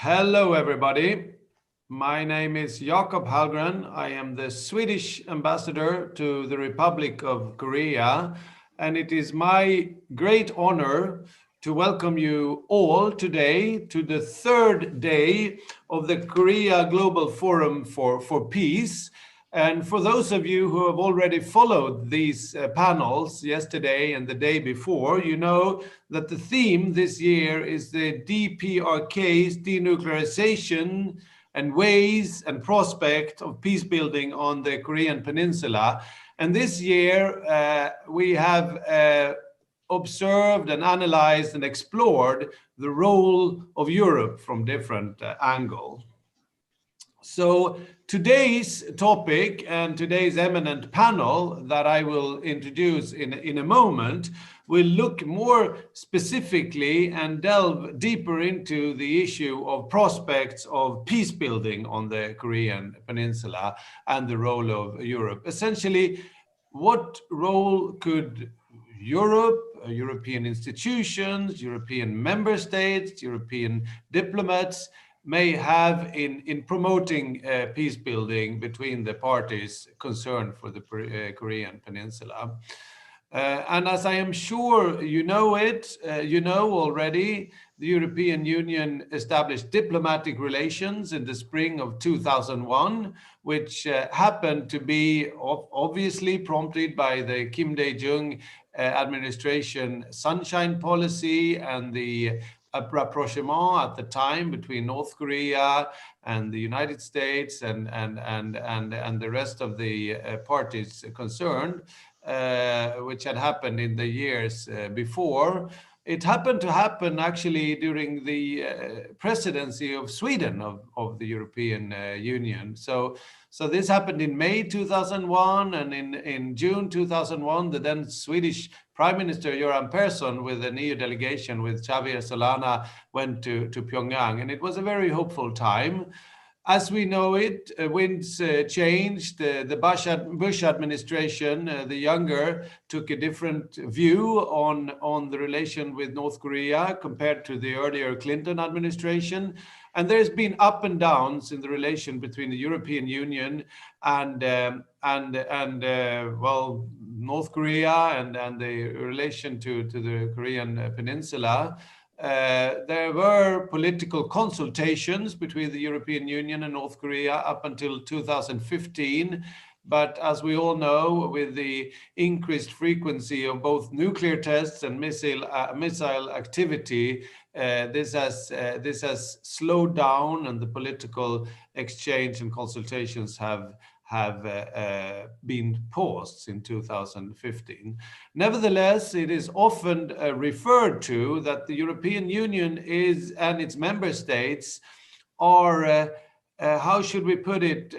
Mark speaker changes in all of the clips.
Speaker 1: Hello, everybody. My name is Jakob Halgren. I am the Swedish ambassador to the Republic of Korea, and it is my great honor to welcome you all today to the third day of the Korea Global Forum for Peace. And for those of you who have already followed these panels yesterday and the day before, you know that the theme this year is the DPRK's denuclearization and ways and prospect of peace building on the Korean Peninsula. And this year we have observed and analyzed and explored the role of Europe from different angles. So today's topic and today's eminent panel that I will introduce in a moment will look more specifically and delve deeper into the issue of prospects of peace building on the Korean Peninsula and the role of Europe. Essentially, what role could Europe, European institutions, European member states, European diplomats may have in promoting peace building between the parties concerned for the Korean Peninsula. And as I am sure you know already, the European Union established diplomatic relations in the spring of 2001, which happened to be obviously prompted by the Kim Dae-jung administration sunshine policy and the rapprochement at the time between North Korea and the United States and the rest of the parties concerned, which had happened in the years before. It happened to happen actually during the presidency of Sweden of the European Union. So this happened in May 2001, and in June 2001, the then Swedish Prime Minister Göran Persson with the EU delegation with Javier Solana went to Pyongyang, and it was a very hopeful time. As we know it, winds changed. The Bush administration, the younger, took a different view on the relation with North Korea compared to the earlier Clinton administration. And there's been up and downs in the relation between the European Union and North Korea and the relation to the Korean Peninsula. There were political consultations between the European Union and North Korea up until 2015. But as we all know, with the increased frequency of both nuclear tests and missile activity, this has slowed down, and the political exchange and consultations have been paused in 2015. Nevertheless, it is often referred to that the European Union and its member states are, how should we put it,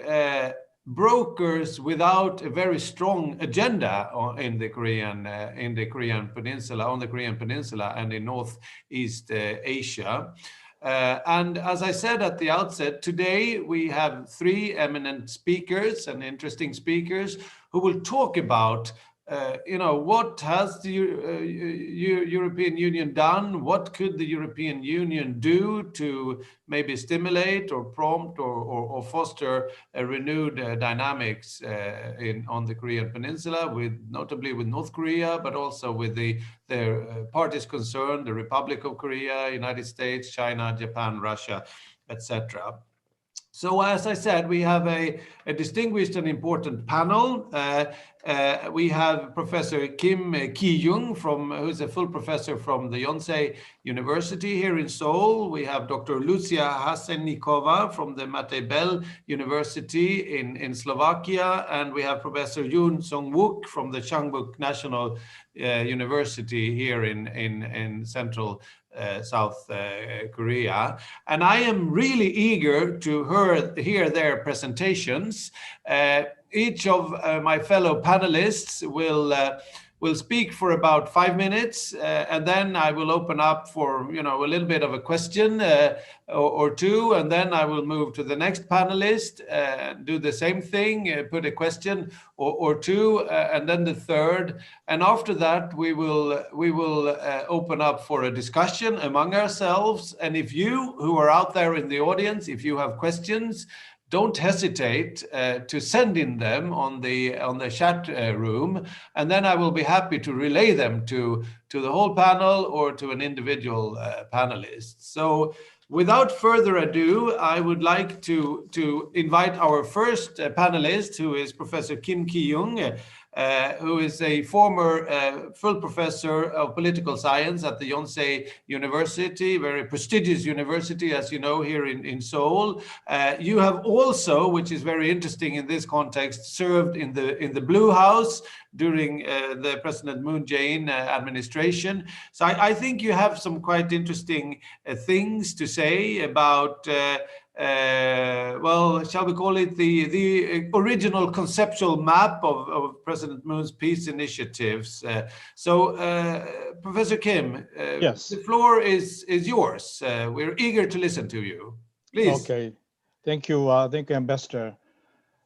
Speaker 1: brokers without a very strong agenda in the Korean Peninsula, on the Korean Peninsula and in Northeast Asia. And as I said at the outset, today we have three eminent speakers and interesting speakers who will talk about what has the European Union done? What could the European Union do to maybe stimulate or prompt or foster a renewed dynamics on the Korean Peninsula, notably with North Korea, but also with the parties concerned, the Republic of Korea, United States, China, Japan, Russia, etc. So as I said, we have a distinguished and important panel. We have Professor Kim Kijung, who's a full professor from the Yonsei University here in Seoul. We have Dr. Lucia Hasenikova from the Mate Bell University in Slovakia. And we have Professor Yoon Sung-wook from the Changbuk National University here in Central South Korea. And I am really eager to hear their presentations. Each of my fellow panelists will will speak for about 5 minutes, and then I will open up for a little bit of a question or two, and then I will move to the next panelist, do the same thing, put a question or two, and then the third, and after that we will open up for a discussion among ourselves. And if you who are out there in the audience, if you have questions, don't hesitate to send in them on the chat room, and then I will be happy to relay them to the whole panel or to an individual panelist. So without further ado, I would like to invite our first panelist, who is Professor Kim Kijung, who is a former full professor of political science at the Yonsei University, very prestigious university, as you know, here in Seoul. You have also, which is very interesting in this context, served in the Blue House during the President Moon Jae-in administration. So I think you have some quite interesting things to say about well, shall we call it the original conceptual map of President Moon's peace initiatives. So, Professor Kim,
Speaker 2: yes,
Speaker 1: the floor is yours. We're eager to listen to you. Please.
Speaker 2: Okay, thank you, Ambassador.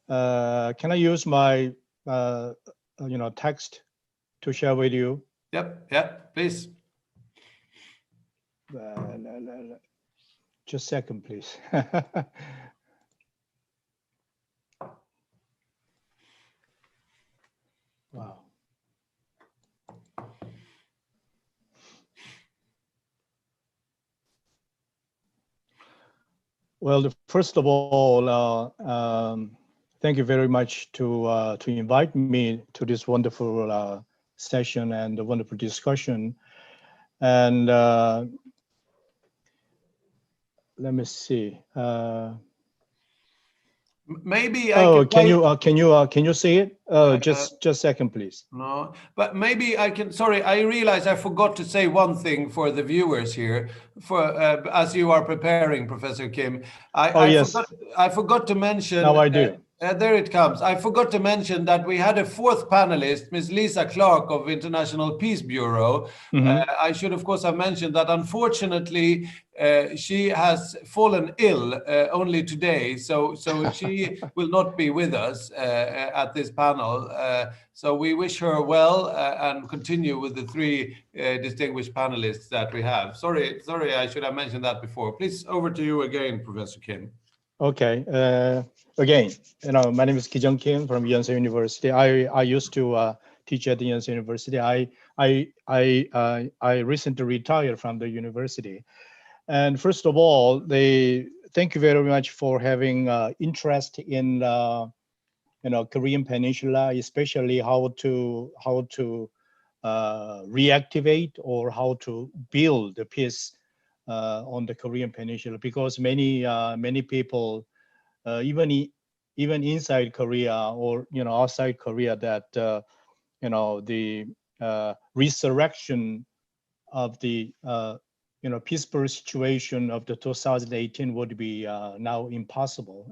Speaker 2: Can I use my text to share with you?
Speaker 1: Yep, please.
Speaker 2: Just a second, please. Wow. Well, first of all, thank you very much to invite me to this wonderful session and a wonderful discussion. And let me see.
Speaker 1: Maybe
Speaker 2: I can you see it? Just a second, please.
Speaker 1: No, but maybe I can. Sorry, I realize I forgot to say one thing for the viewers here. For as you are preparing, Professor Kim, I forgot to mention.
Speaker 2: Now I do.
Speaker 1: There it comes. I forgot to mention that we had a fourth panelist, Ms. Lisa Clark of International Peace Bureau. I should, of course, have mentioned that unfortunately she has fallen ill only today, so she will not be with us at this panel. So we wish her well and continue with the three distinguished panelists that we have. Sorry, I should have mentioned that before. Please, over to you again, Professor Kim.
Speaker 2: Okay. Again, my name is Kijung Kim from Yonsei University. I used to teach at the Yonsei University. I recently retired from the university. And first of all, thank you very much for having interest in Korean Peninsula, especially how to reactivate or how to build the peace on the Korean Peninsula, because many people, even inside Korea or outside Korea, that the resurrection of the peaceful situation of the 2018 would be now impossible.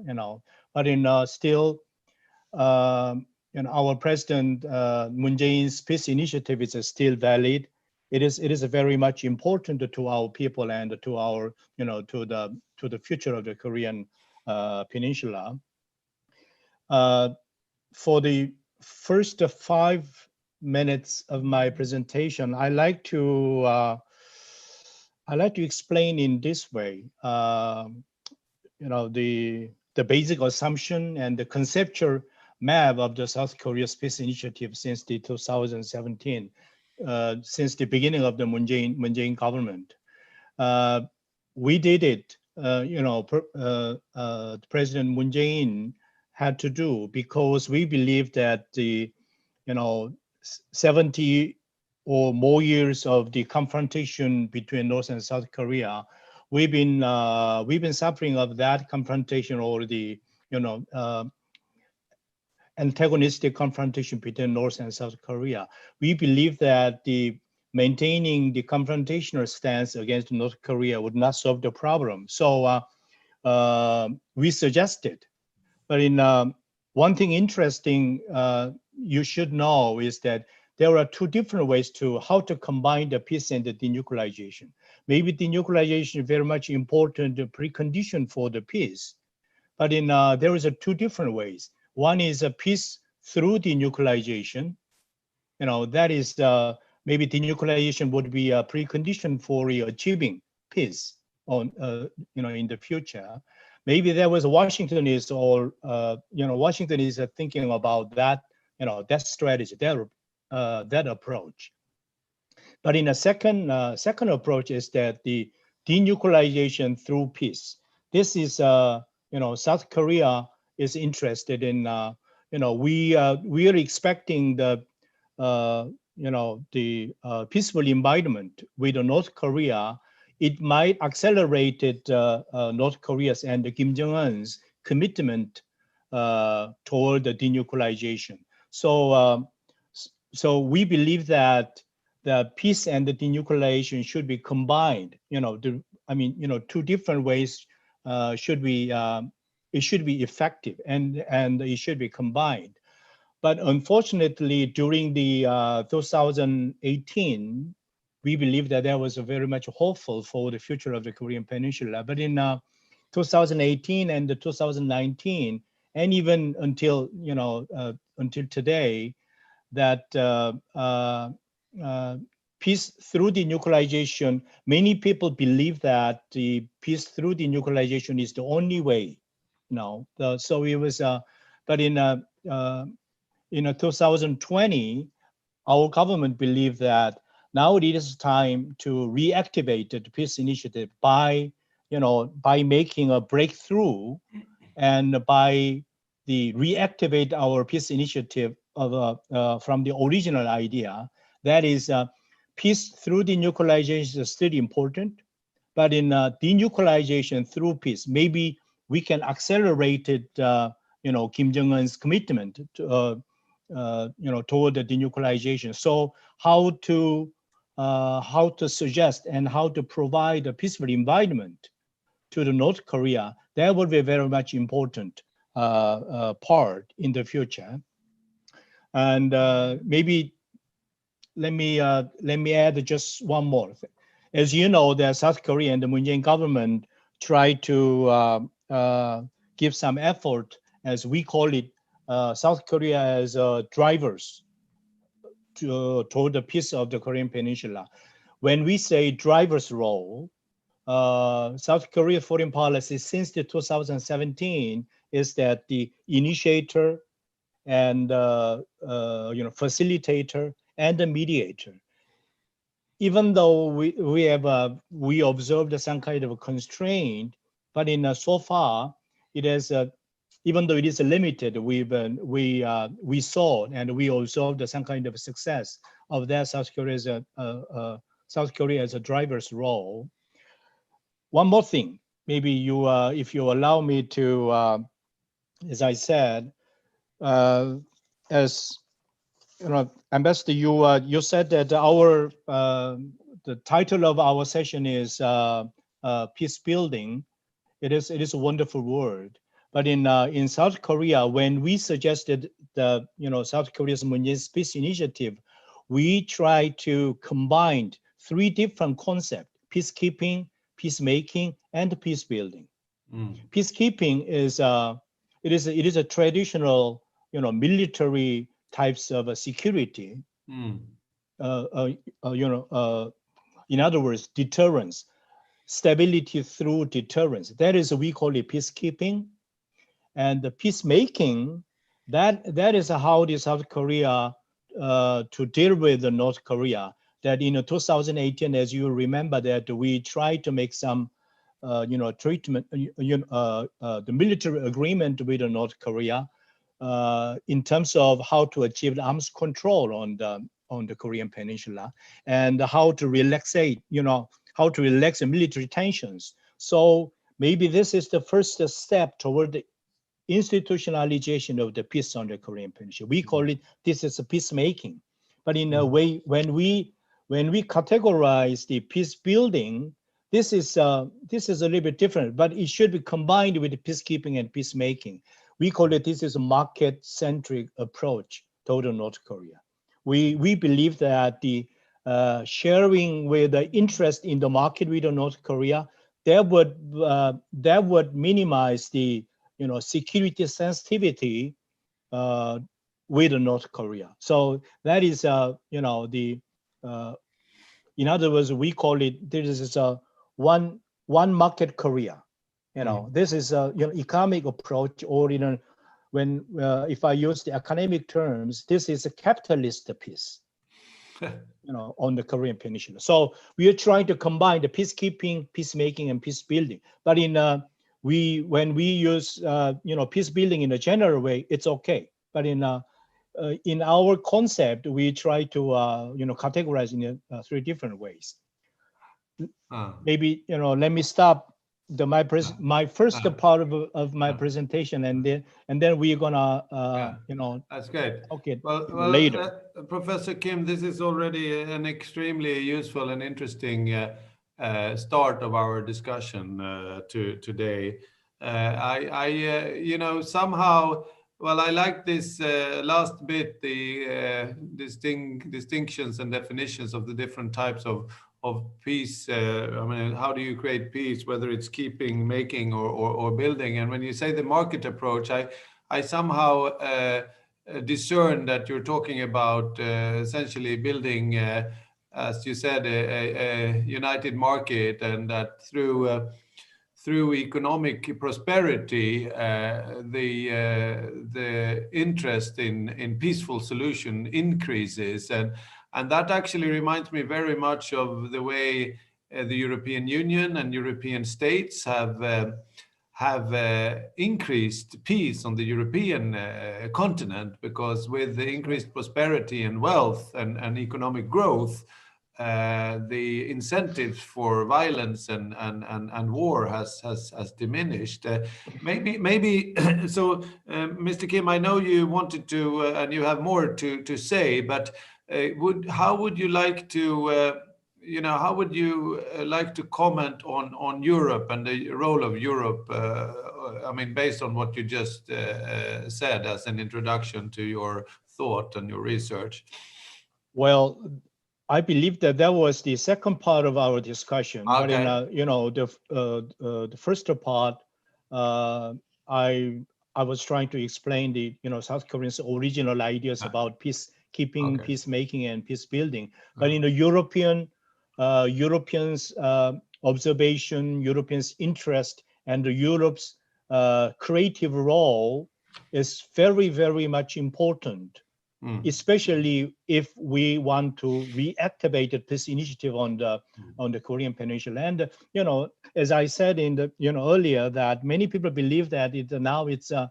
Speaker 2: But still, our President Moon Jae-in's peace initiative is still valid. It is very much important to our people and to our to the future of the Korean Peninsula. For the first 5 minutes of my presentation, I like to explain in this way. The basic assumption and the conceptual map of the South Korea Peace Initiative since the 2017. Since the beginning of the Moon Jae-in government. We did it, President Moon Jae-in had to do, because we believe that the 70 or more years of the confrontation between North and South Korea, we've been suffering of that confrontation, or the antagonistic confrontation between North and South Korea. We believe that maintaining the confrontational stance against North Korea would not solve the problem. So we suggested, but one thing interesting you should know is that there are two different ways to how to combine the peace and the denuclearization. Maybe denuclearization is very much important precondition for the peace, but there is two different ways. One is a peace through denuclearization. That is maybe denuclearization would be a precondition for achieving peace on in the future. Maybe there was Washington is thinking about that that strategy, that approach. But in a second approach is that the denuclearization through peace. This is South Korea is interested in we are expecting the peaceful environment with North Korea. It might accelerate North Korea's and Kim Jong-un's commitment toward the denuclearization. So we believe that the peace and the denuclearization should be combined. Two different ways should be it should be effective and it should be combined. But unfortunately, during the 2018, we believe that there was a very much hopeful for the future of the Korean Peninsula. But in 2018 and 2019, and even until today, that peace through denuclearization, many people believe that the peace through denuclearization is the only way. So it was, but in 2020, our government believed that now it is time to reactivate the peace initiative by making a breakthrough and by the reactivate our peace initiative from the original idea. That is, peace through denuclearization is still important, but in denuclearization through peace, maybe we can accelerate it. Kim Jong-un's commitment to, toward the denuclearization. So how to suggest and how to provide a peaceful environment to the North Korea, that would be very much important part in the future. And maybe let me add just one more thing. As you know, the South Korea and the Moon Jae-in government try to give some effort, as we call it, South Korea as drivers toward the peace of the Korean Peninsula. When we say driver's role, South Korea foreign policy since the 2017 is that the initiator and facilitator and the mediator. Even though we observed some kind of a constraint, but in so far it has even though it is limited, we saw and we observed some kind of success of that South Korea as a driver's role. One more thing, maybe you, if you allow me to, as I said, as Ambassador, you said that our the title of our session is peace building. It is a wonderful word. But in South Korea, when we suggested the South Korea's Moon Jae-in's peace initiative, we try to combine three different concepts: peacekeeping, peacemaking, and peace building. Peacekeeping is it is a traditional military types of security. In other words, deterrence, stability through deterrence. That is we call it peacekeeping. And the peacemaking, that is how the South Korea to deal with the North Korea. That in 2018, as you remember, that we tried to make some treatment, the military agreement with the North Korea in terms of how to achieve arms control on the Korean Peninsula and how to relax the military tensions. So maybe this is the first step toward the institutionalization of the peace on the Korean Peninsula. We call it, this is a peacemaking. But in a way, when we categorize the peace building, this is a little bit different, but it should be combined with the peacekeeping and peacemaking. We call it, this is a market-centric approach toward North Korea. we believe that the sharing with the interest in the market with North Korea, that would minimize the security sensitivity with North Korea. So that is the in other words, we call it, this is a one market Korea. This is a economic approach, or when if I use the academic terms, this is a capitalist peace. On the Korean Peninsula. So we are trying to combine the peacekeeping, peacemaking, and peace building. But when we use peace building in a general way, it's okay. But in our concept, we try to categorize in 3 different ways. Maybe let me stop my first part of my presentation, and then we're gonna
Speaker 1: that's great.
Speaker 2: Okay.
Speaker 1: Well,
Speaker 2: later.
Speaker 1: Professor Kim, this is already an extremely useful and interesting start of our discussion today. Somehow, well, I like this last bit, the distinctions and definitions of the different types of peace. I mean, how do you create peace, whether it's keeping, making, or building? And when you say the market approach, I somehow discern that you're talking about essentially building, as you said, a united market, and that through economic prosperity, the interest in peaceful solution increases, and that actually reminds me very much of the way the European Union and European states have increased peace on the European continent, because with the increased prosperity and wealth and economic growth, the incentives for violence and war has diminished. Maybe so, Mr. Kim, I know you wanted to, and you have more to say, but how would you like to? How would you like to comment on Europe and the role of Europe? I mean, based on what you just said as an introduction to your thought and your research.
Speaker 2: Well, I believe that was the second part of our discussion.
Speaker 1: Okay.
Speaker 2: But in the first part, I was trying to explain the South Koreans' original ideas about peacekeeping,
Speaker 1: Okay.
Speaker 2: peacemaking, and peace building. But in the Europeans' observation, Europeans' interest, and Europe's creative role is very, very much important. Especially if we want to reactivate this initiative on the Korean Peninsula. And as I said in the earlier, that many people believe that now it's a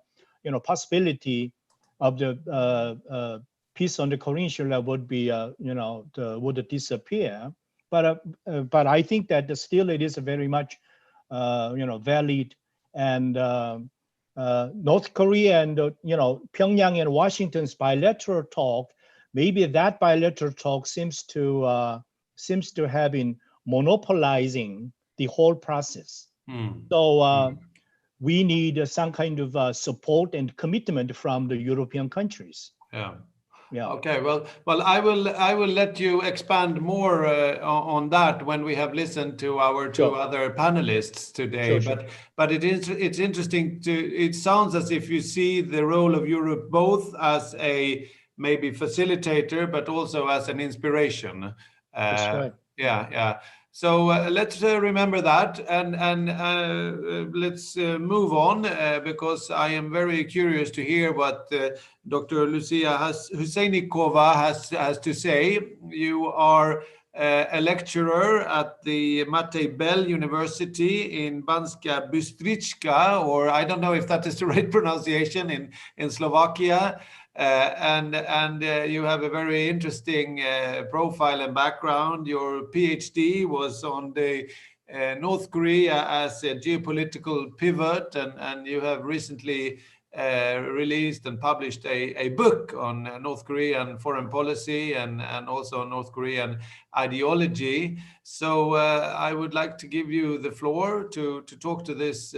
Speaker 2: possibility of the peace on the Korean Peninsula would be would disappear. But I think that still it is a very much valid, and North Korea and Pyongyang and Washington's bilateral talk, maybe that bilateral talk seems to have been monopolizing the whole process. So we need some kind of support and commitment from the European countries.
Speaker 1: Yeah. Okay. Well, I will let you expand more on that when we have listened to our two other panelists today.
Speaker 2: Sure.
Speaker 1: But it's interesting it sounds as if you see the role of Europe both as a maybe facilitator, but also as an inspiration.
Speaker 2: That's right.
Speaker 1: Yeah. So let's remember that, and let's move on, because I am very curious to hear what Dr. Lucia Huseinikova has to say. You are a lecturer at the Matej Bell University in Banska Bystrica, or I don't know if that is the right pronunciation, in Slovakia. And you have a very interesting profile and background. Your PhD was on the North Korea as a geopolitical pivot, and you have recently released and published a book on North Korean foreign policy and also North Korean ideology. So I would like to give you the floor to talk to this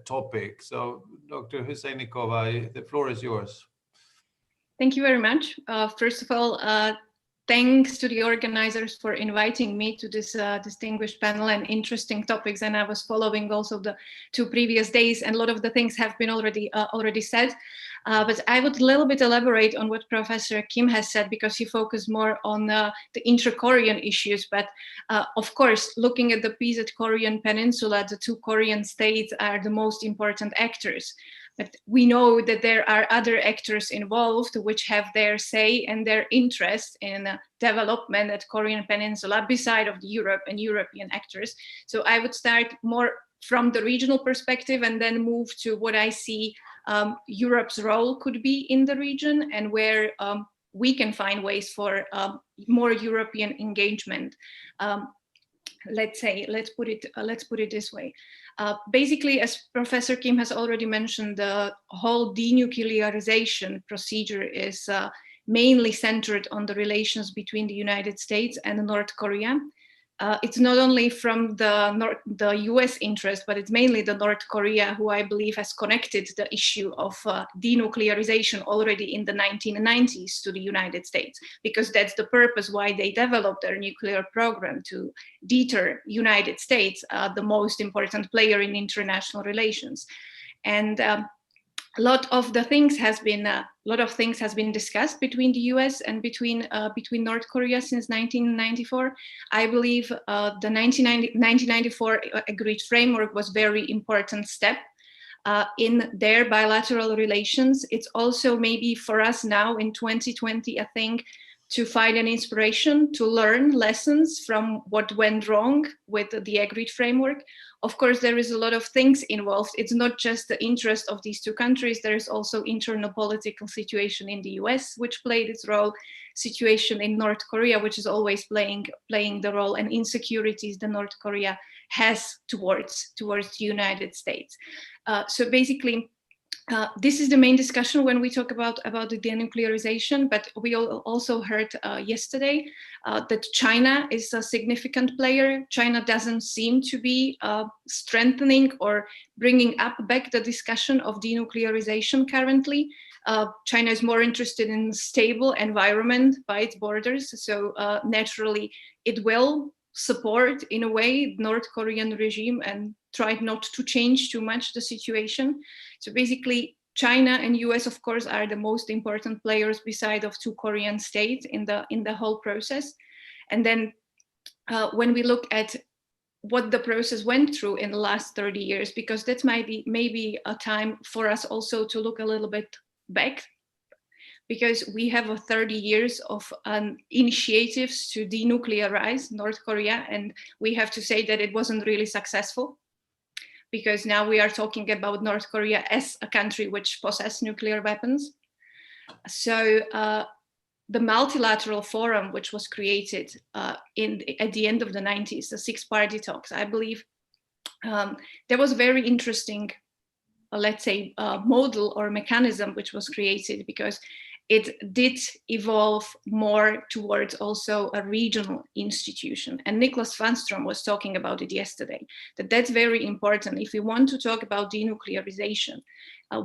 Speaker 1: topic. So Dr. Huseinikova, the floor is yours.
Speaker 3: Thank you very much. First of all, thanks to the organizers for inviting me to this distinguished panel and interesting topics. And I was following also the 2 previous days, and a lot of the things have been already said. But I would a little bit elaborate on what Professor Kim has said, because he focused more on the intra-Korean issues. But of course, looking at the peace at Korean Peninsula, the 2 Korean states are the most important actors. But we know that there are other actors involved which have their say and their interest in development at Korean Peninsula beside of the Europe and European actors. So I would start more from the regional perspective and then move to what I see Europe's role could be in the region, and where we can find ways for more European engagement. Let's put it this way. Basically, as Professor Kim has already mentioned, the whole denuclearization procedure is mainly centered on the relations between the United States and North Korea. It's not only from the US interest, but it's mainly the North Korea who I believe has connected the issue of denuclearization already in the 1990s to the United States, because that's the purpose why they developed their nuclear program, to deter United States, the most important player in international relations. And a lot of things has been discussed between the U.S. and between North Korea since 1994. I believe the 1994 agreed framework was very important step in their bilateral relations. It's also maybe for us now in 2020, I think, to find an inspiration, to learn lessons from what went wrong with the agreed framework. Of course, there is a lot of things involved. It's not just the interest of these 2 countries. There is also internal political situation in the US, which played its role, situation in North Korea, which is always playing the role, and insecurities that North Korea has towards the United States. So basically, this is the main discussion when we talk about the denuclearization, but we also heard yesterday that China is a significant player. China doesn't seem to be strengthening or bringing back the discussion of denuclearization currently. China is more interested in stable environment by its borders, so naturally it will support in a way North Korean regime and try not to change too much the situation. So basically, China and US, of course, are the most important players beside of 2 Korean states in the whole process. And then when we look at what the process went through in the last 30 years, because that might be maybe a time for us also to look a little bit back, because we have 30 years of initiatives to denuclearize North Korea, and we have to say that it wasn't really successful, because now we are talking about North Korea as a country which possesses nuclear weapons. So the multilateral forum, which was created at the end of the 90s, the 6-party talks, I believe there was a very interesting, let's say, model or mechanism which was created, because it did evolve more towards also a regional institution. And Nicholas Vanstrom was talking about it yesterday, that's very important. If we want to talk about denuclearization,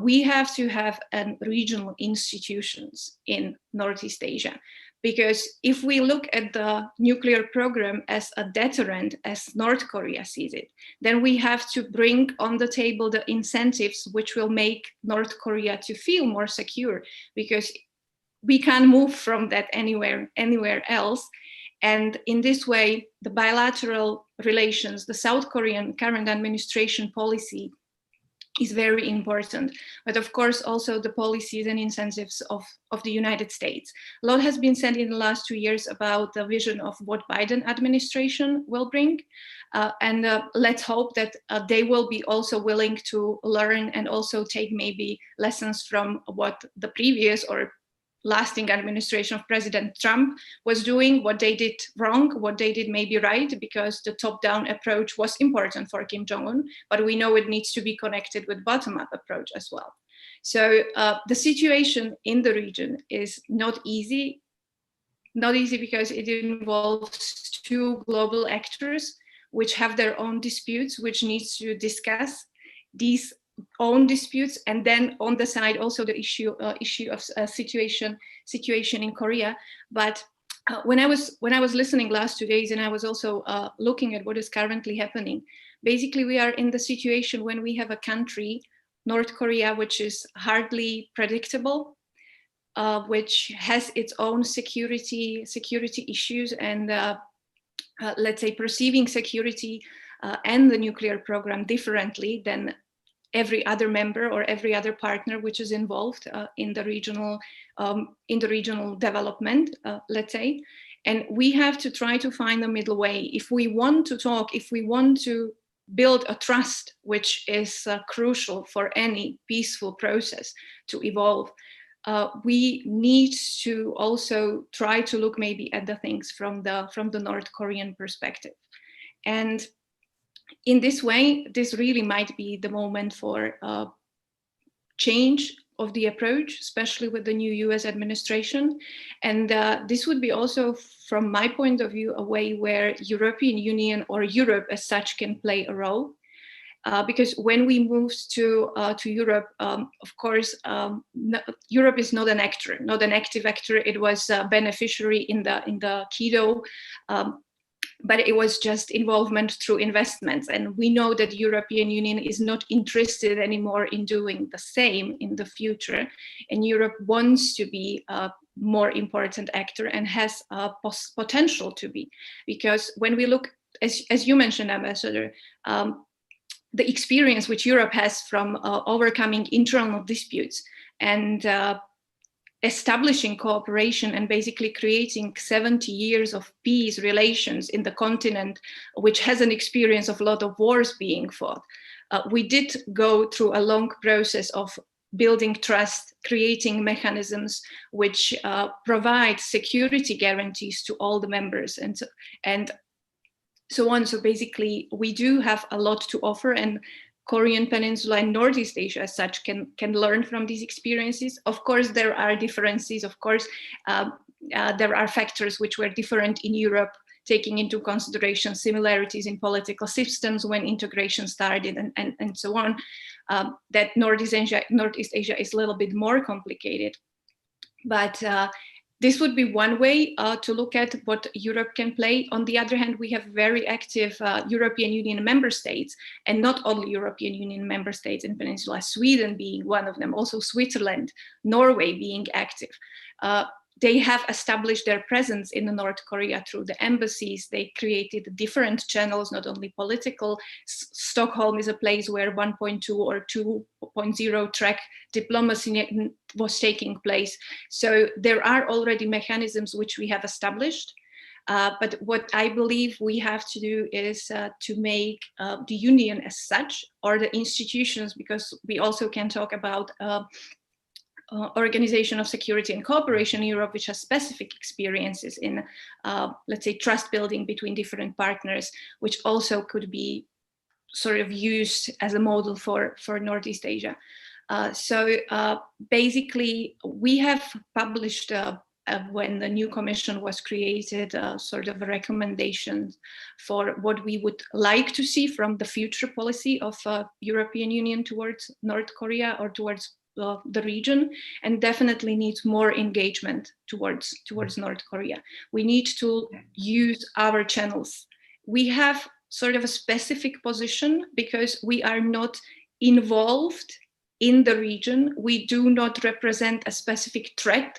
Speaker 3: we have to have regional institutions in Northeast Asia. Because if we look at the nuclear program as a deterrent, as North Korea sees it, then we have to bring on the table the incentives which will make North Korea to feel more secure, because we can't move from that anywhere else. And in this way, the bilateral relations, the South Korean current administration policy is very important. But of course, also the policies and incentives of the United States. A lot has been said in the last 2 years about the vision of what Biden administration will bring. And let's hope that they will be also willing to learn and also take maybe lessons from what the previous or lasting administration of President Trump was doing, what they did wrong, what they did maybe right, because the top-down approach was important for Kim Jong-un, but we know it needs to be connected with bottom-up approach as well. So the situation in the region is not easy because it involves 2 global actors which have their own disputes, which needs to discuss. These own disputes, and then on the side also the issue of situation in Korea. But when I was listening last 2 days, and I was also looking at what is currently happening, basically we are in the situation when we have a country, North Korea, which is hardly predictable, which has its own security issues, and let's say perceiving security and the nuclear program differently than every other member or every other partner which is involved in the regional development, let's say. And we have to try to find a middle way. If we want to talk, if we want to build a trust, which is crucial for any peaceful process to evolve, we need to also try to look maybe at the things from the North Korean perspective. And in this way, this really might be the moment for change of the approach, especially with the new US administration. And this would be also, from my point of view, a way where European Union or Europe as such can play a role. Because when we moved to Europe, of course, Europe is not an actor, not an active actor. It was a beneficiary in the Kijung, but it was just involvement through investments. And we know that the European Union is not interested anymore in doing the same in the future. And Europe wants to be a more important actor and has a potential to be. Because when we look, as you mentioned, Ambassador, the experience which Europe has from overcoming internal disputes and establishing cooperation and basically creating 70 years of peace relations in the continent, which has an experience of a lot of wars being fought. We did go through a long process of building trust, creating mechanisms which provide security guarantees to all the members and so on. So basically, we do have a lot to offer, and Korean Peninsula and Northeast Asia as such can learn from these experiences. Of course, there are differences. Of course, there are factors which were different in Europe, taking into consideration similarities in political systems when integration started and so on. That Northeast Asia is a little bit more complicated. But this would be one way to look at what Europe can play. On the other hand, we have very active European Union member states, and not only European Union member states in Peninsula, Sweden being one of them, also Switzerland, Norway being active. They have established their presence in North Korea through the embassies. They created different channels, not only political. Stockholm is a place where 1.2 or 2.0 track diplomacy was taking place. So there are already mechanisms which we have established. But what I believe we have to do is to make the union as such, or the institutions, because we also can talk about Organization of Security and Cooperation in Europe, which has specific experiences in, let's say, trust building between different partners, which also could be sort of used as a model for Northeast Asia. So basically, we have published, when the new commission was created, sort of a recommendation for what we would like to see from the future policy of European Union towards North Korea or towards the region, and definitely needs more engagement towards North Korea. We need to use our channels. We have sort of a specific position because we are not involved in the region. We do not represent a specific threat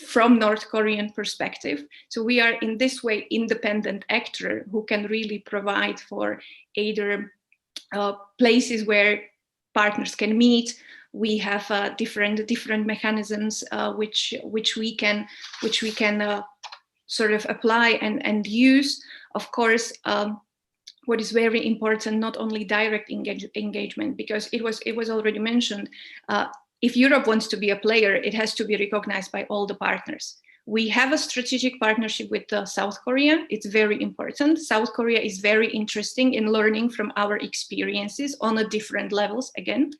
Speaker 3: from North Korean perspective. So we are in this way independent actor who can really provide for either places where partners can meet. We have different mechanisms which we can sort of apply and use. Of course, what is very important, not only direct engagement, because it was already mentioned. If Europe wants to be a player, it has to be recognized by all the partners. We have a strategic partnership with South Korea. It's very important. South Korea is very interesting in learning from our experiences on a different levels again.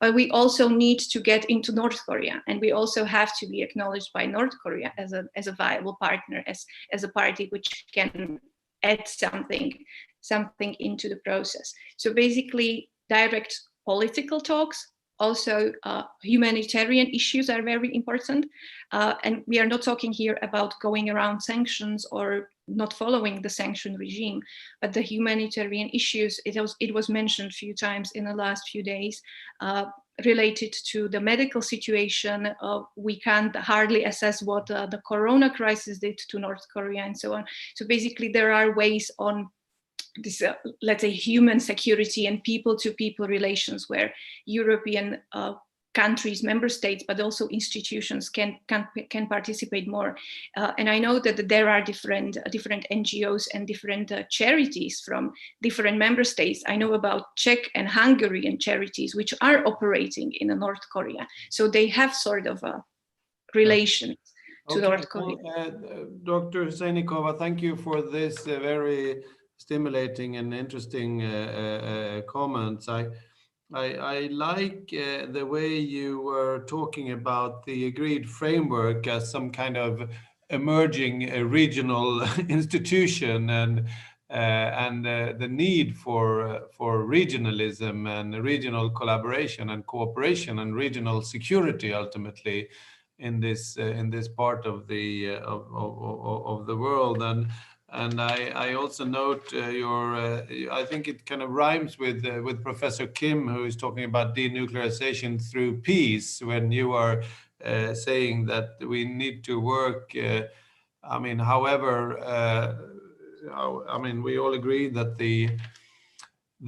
Speaker 3: But we also need to get into North Korea, and we also have to be acknowledged by North Korea as a viable partner, as a party which can add something into the process. So basically, direct political talks. Also, humanitarian issues are very important. And we are not talking here about going around sanctions or not following the sanction regime, but the humanitarian issues, it was mentioned a few times in the last few days, related to the medical situation. We can't hardly assess what the corona crisis did to North Korea and so on. So basically there are ways on this, let's say, human security and people-to-people relations where European countries, member states, but also institutions can participate more. And I know that there are different NGOs and different charities from different member states. I know about Czech and Hungarian charities which are operating in North Korea. So they have sort of a relation to North Korea.
Speaker 1: Dr. Huseinikova, thank you for this very stimulating and interesting comments. I like the way you were talking about the agreed framework as some kind of emerging regional institution, and the need for regionalism and regional collaboration and cooperation and regional security ultimately in this part of the world. And I also note I think it kind of rhymes with Professor Kim, who is talking about denuclearization through peace, when you are saying that we need to work. I mean, however, I mean, we all agree that the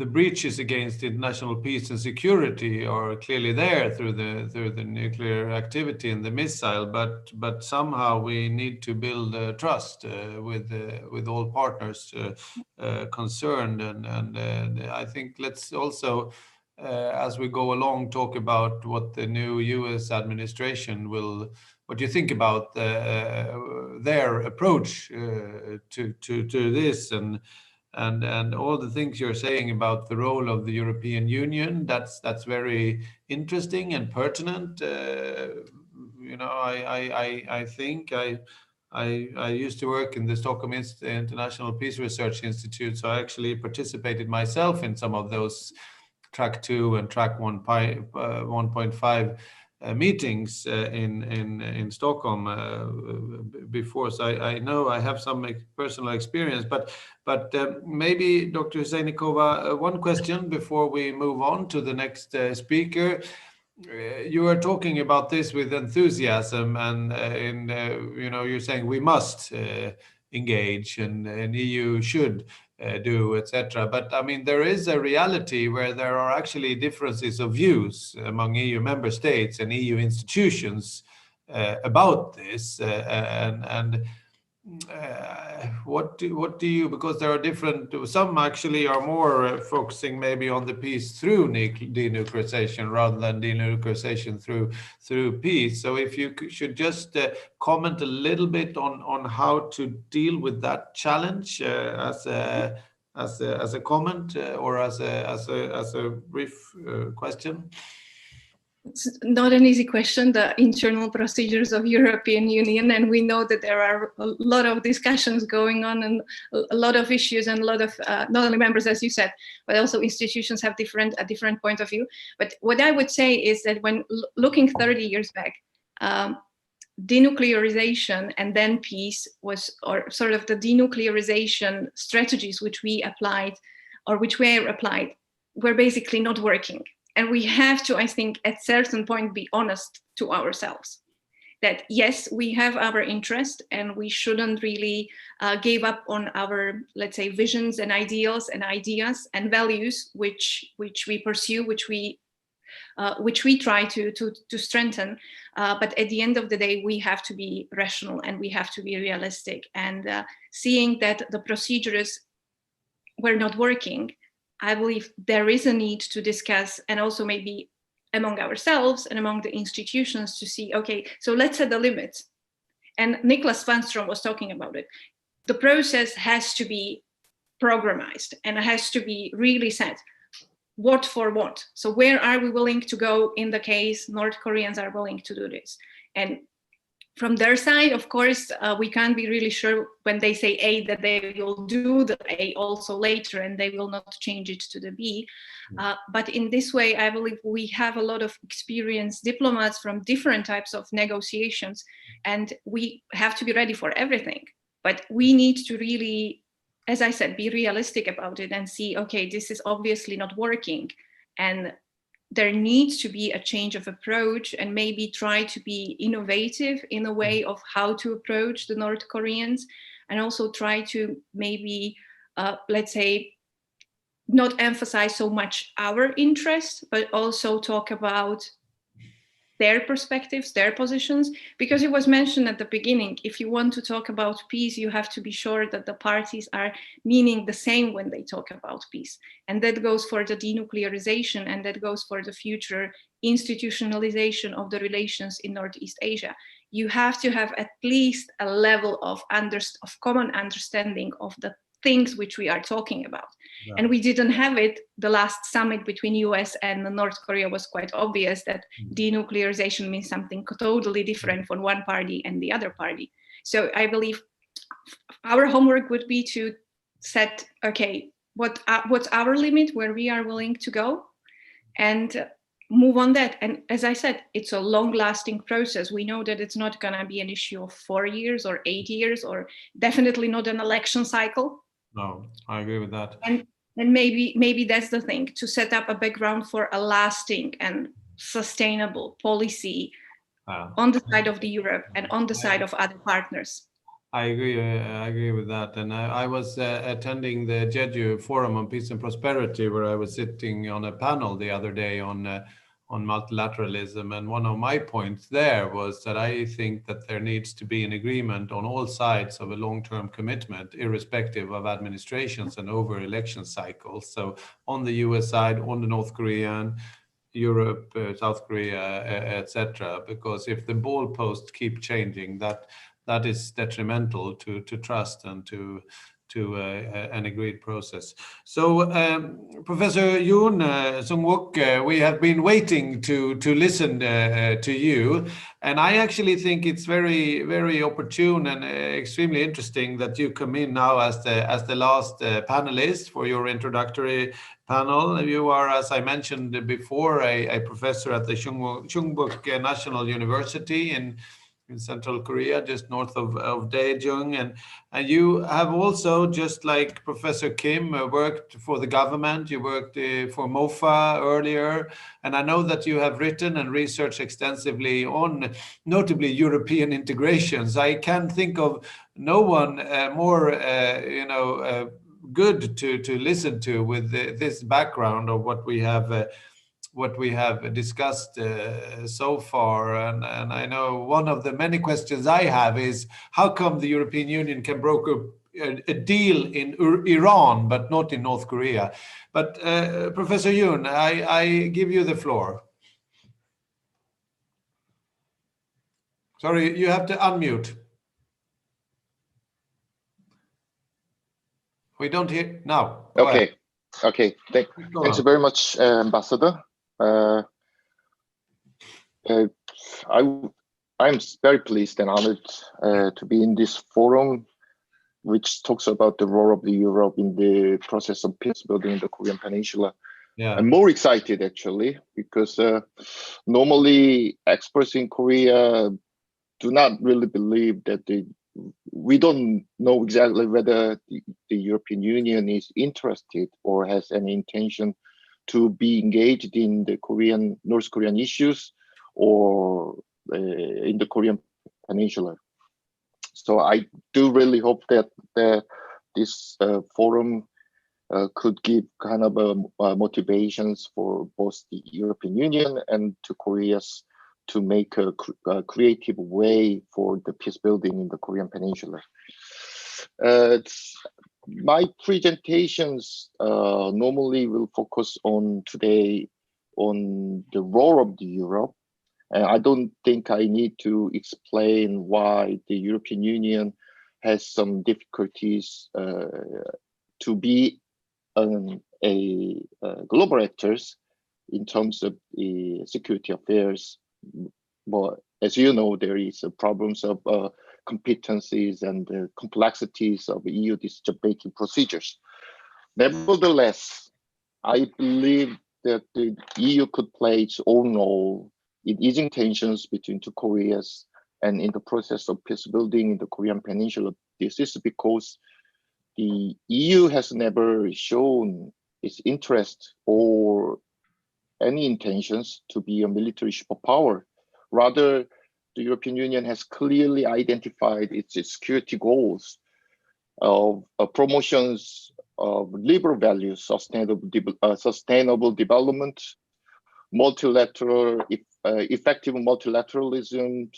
Speaker 1: breaches against international peace and security are clearly there through the nuclear activity and the missile, but somehow we need to build trust with all partners concerned, and I think let's also as we go along talk about what the new U.S. administration will. What do you think about their approach to this, and all the things you're saying about the role of the European Union? That's very interesting and pertinent. You know, I think I used to work in the Stockholm International Peace Research Institute, so I actually participated myself in some of those track 2 and track 1.5 meetings in Stockholm before, so I know I have some personal experience. But maybe Dr. Huseinikova, one question before we move on to the next speaker. You are talking about this with enthusiasm, and you know, you're saying we must engage, and EU should do, etc. But I mean, there is a reality where there are actually differences of views among EU member states and EU institutions about this, and what do you, because there are different, some actually are more focusing maybe on the peace through denuclearization rather than denuclearization through peace. So if you should just comment a little bit on how to deal with that challenge as a comment or as a brief question.
Speaker 3: It's not an easy question, the internal procedures of European Union, and we know that there are a lot of discussions going on and a lot of issues, and a lot of not only members, as you said, but also institutions have a different point of view. But what I would say is that when looking 30 years back, denuclearization and then peace was, or sort of the denuclearization strategies which we applied, or which were applied, were basically not working. And we have to, I think, at certain point, be honest to ourselves that yes, we have our interest, and we shouldn't really give up on our, let's say, visions and ideals and ideas and values which we pursue, which we try to strengthen. But at the end of the day, we have to be rational and we have to be realistic. And seeing that the procedures were not working, I believe there is a need to discuss, and also maybe among ourselves and among the institutions, to see, okay, so let's set the limits. And Niklas Svanström was talking about it. The process has to be programmized and it has to be really set. What for what? So where are we willing to go in the case North Koreans are willing to do this? And from their side, of course, we can't be really sure when they say A that they will do the A also later and they will not change it to the B. But in this way, I believe we have a lot of experienced diplomats from different types of negotiations, and we have to be ready for everything. But we need to really, as I said, be realistic about it and see, okay, this is obviously not working. And there needs to be a change of approach and maybe try to be innovative in a way of how to approach the North Koreans, and also try to maybe, let's say, not emphasize so much our interests, but also talk about their perspectives, their positions, because it was mentioned at the beginning, if you want to talk about peace, you have to be sure that the parties are meaning the same when they talk about peace. And that goes for the denuclearization, and that goes for the future institutionalization of the relations in Northeast Asia. You have to have at least a level of common understanding of the things which we are talking about. Yeah. And we didn't have it. The last summit between US and North Korea was quite obvious that denuclearization means something totally different for one party and the other party. So I believe our homework would be to set, okay, what's our limit, where we are willing to go, and move on that. And as I said, it's a long-lasting process. We know that it's not going to be an issue of 4 years or 8 years, or definitely not an election cycle.
Speaker 1: No, I agree with that.
Speaker 3: And maybe that's the thing, to set up a background for a lasting and sustainable policy on the side of the Europe and on the side of other partners.
Speaker 1: I agree with that. And I was attending the Jeju Forum on Peace and Prosperity, where I was sitting on a panel the other day on multilateralism. And one of my points there was that I think that there needs to be an agreement on all sides of a long-term commitment, irrespective of administrations and over election cycles. So on the US side, on the North Korean, Europe, South Korea, etc. Because if the ball posts keep changing, that is detrimental to trust and to an agreed process. So, Professor Yoon Sung-wook, we have been waiting to listen to you, and I actually think it's very, very opportune and extremely interesting that you come in now as the last panelist for your introductory panel. You are, as I mentioned before, a professor at the Kyungbuk National University in Central Korea, just north of Daejeon, and you have also, just like Professor Kim, worked for the government. You worked for MOFA earlier, and I know that you have written and researched extensively on, notably, European integrations. I can think of no one more, good to listen to with this background of what we have discussed so far. And I know one of the many questions I have is, how come the European Union can broker a deal in Iran, but not in North Korea? But Professor Yoon, I give you the floor. Sorry, you have to unmute. We don't hear now.
Speaker 4: Okay. Okay. Thanks very much, Ambassador. I'm very pleased and honored to be in this forum, which talks about the role of the Europe in the process of peace building in the Korean Peninsula. Yeah. I'm more excited actually, because normally experts in Korea do not really believe that we don't know exactly whether the European Union is interested or has any intention to be engaged in the North Korean issues or in the Korean Peninsula. So I do really hope that this forum could give kind of motivations for both the European Union and to Korea's to make a creative way for the peace building in the Korean Peninsula. My presentations normally will focus on today on the role of the Europe. And I don't think I need to explain why the European Union has some difficulties to be a global actors in terms of the security affairs, but as you know, there is problems of competencies and complexities of EU decision-making procedures. Nevertheless, I believe that the EU could play its own role in easing tensions between two Koreas and in the process of peace building in the Korean Peninsula. This is because the EU has never shown its interest or any intentions to be a military superpower. Rather, the European Union has clearly identified its security goals of promotions of liberal values, sustainable development, effective multilateralism,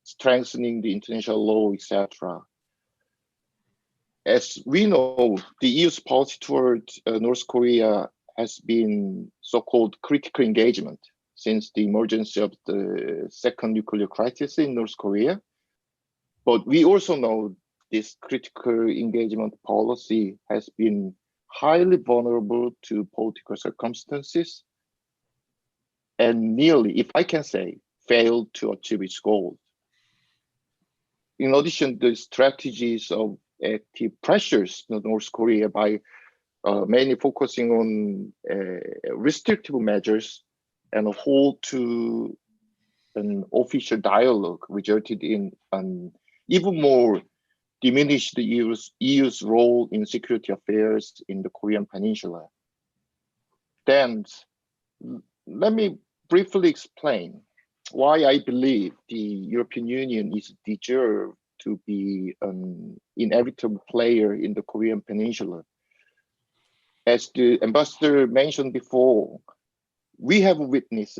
Speaker 4: strengthening the international law, etc. As we know, the EU's policy toward North Korea has been so-called critical engagement since the emergence of the second nuclear crisis in North Korea. But we also know this critical engagement policy has been highly vulnerable to political circumstances and nearly, if I can say, failed to achieve its goals. In addition, the strategies of active pressures in North Korea by mainly focusing on restrictive measures and a halt to an official dialogue resulted in an even more diminished the EU's role in security affairs in the Korean Peninsula. Then, let me briefly explain why I believe the European Union is deserved to be an inevitable player in the Korean Peninsula. As the ambassador mentioned before, we have witnessed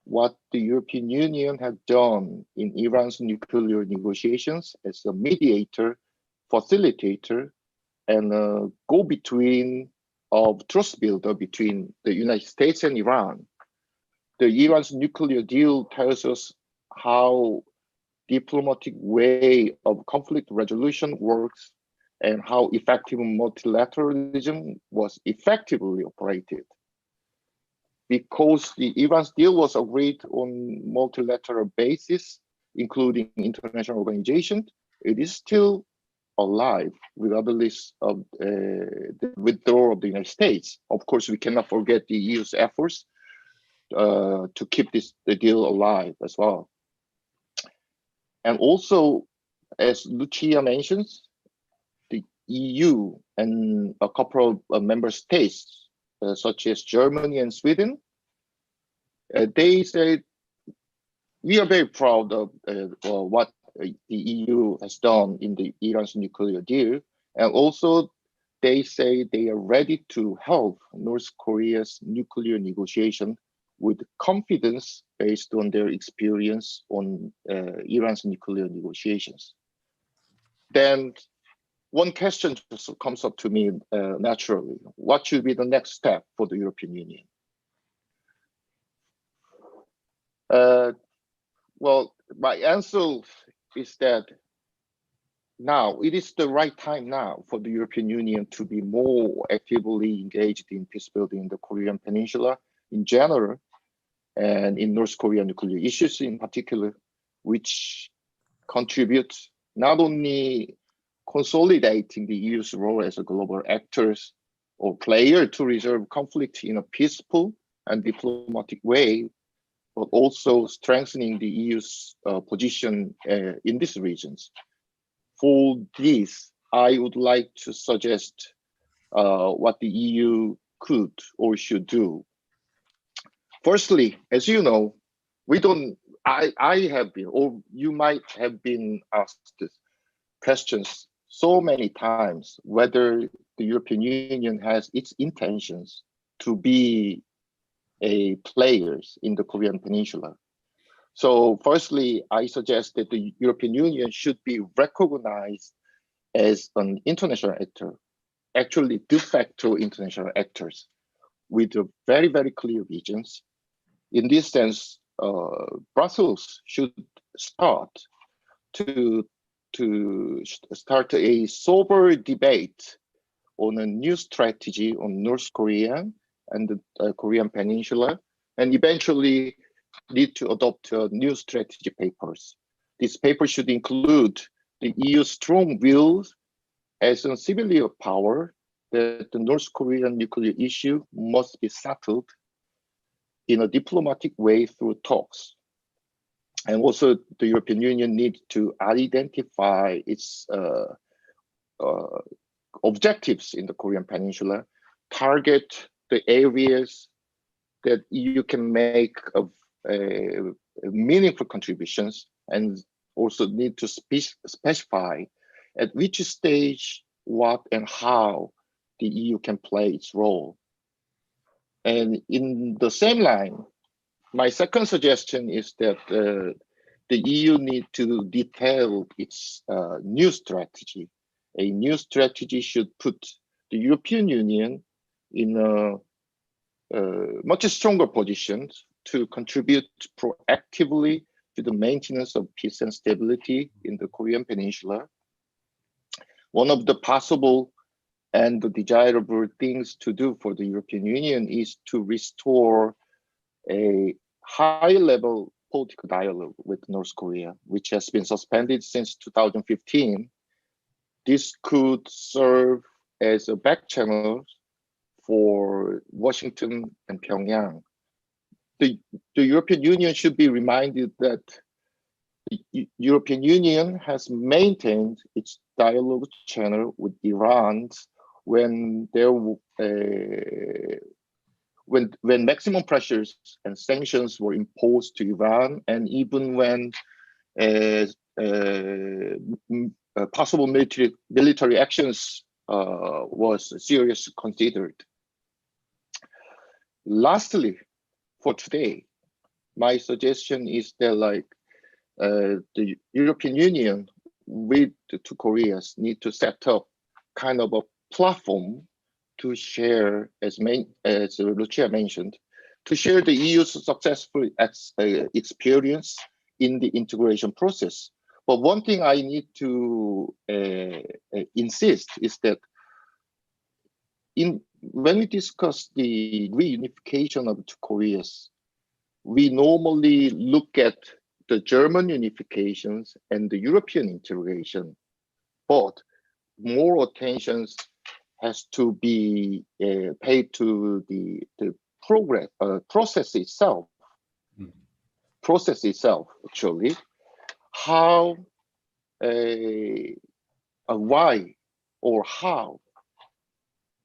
Speaker 4: what the European Union has done in Iran's nuclear negotiations as a mediator, facilitator, and a go-between of trust builder between the United States and Iran. The Iran's nuclear deal tells us how diplomatic way of conflict resolution works and how effective multilateralism was effectively operated. Because the Iran's deal was agreed on multilateral basis, including international organizations, it is still alive regardless of the withdrawal of the United States. Of course, we cannot forget the EU's efforts to keep the deal alive as well. And also, as Lucia mentions, the EU and a couple of member states, such as Germany and Sweden, they said, we are very proud of what the EU has done in the Iran's nuclear deal. And also, they say they are ready to help North Korea's nuclear negotiation with confidence based on their experience on Iran's nuclear negotiations. Then one question just comes up to me naturally. What should be the next step for the European Union? Well, my answer is that now it is the right time now for the European Union to be more actively engaged in peace building in the Korean Peninsula in general, and in North Korean nuclear issues in particular, which contribute not only consolidating the EU's role as a global actor or player to resolve conflict in a peaceful and diplomatic way, but also strengthening the EU's position in these regions. For this, I would like to suggest what the EU could or should do. Firstly, as you know, I have been, or you might have been asked questions so many times, whether the European Union has its intentions to be a players in the Korean Peninsula. So firstly, I suggest that the European Union should be recognized as an international actor, actually de facto international actors with a very, very clear visions. In this sense, Brussels should start start a sober debate on a new strategy on North Korea and the Korean Peninsula, and eventually need to adopt new strategy papers. This paper should include the EU's strong will as a civilian power that the North Korean nuclear issue must be settled in a diplomatic way through talks. And also the European Union needs to identify its objectives in the Korean Peninsula, target the areas that EU can make meaningful contributions, and also need to specify at which stage, what and how the EU can play its role. And in the same line, my second suggestion is that the EU needs to detail its new strategy. A new strategy should put the European Union in a much stronger position to contribute proactively to the maintenance of peace and stability in the Korean Peninsula. One of the possible and the desirable things to do for the European Union is to restore a high-level political dialogue with North Korea, which has been suspended since 2015. This could serve as a back channel for Washington and Pyongyang. The European Union should be reminded that the European Union has maintained its dialogue channel with Iran when maximum pressures and sanctions were imposed to Iran, and even when possible military actions was seriously considered. Lastly, for today, my suggestion is that the European Union with the two Koreas need to set up kind of a platform to share, as Lucia mentioned, to share the EU's successful experience in the integration process. But one thing I need to insist is that when we discuss the reunification of the two Koreas, we normally look at the German unifications and the European integration, but more attention has to be paid to the process itself. Process itself, actually, how, why, or how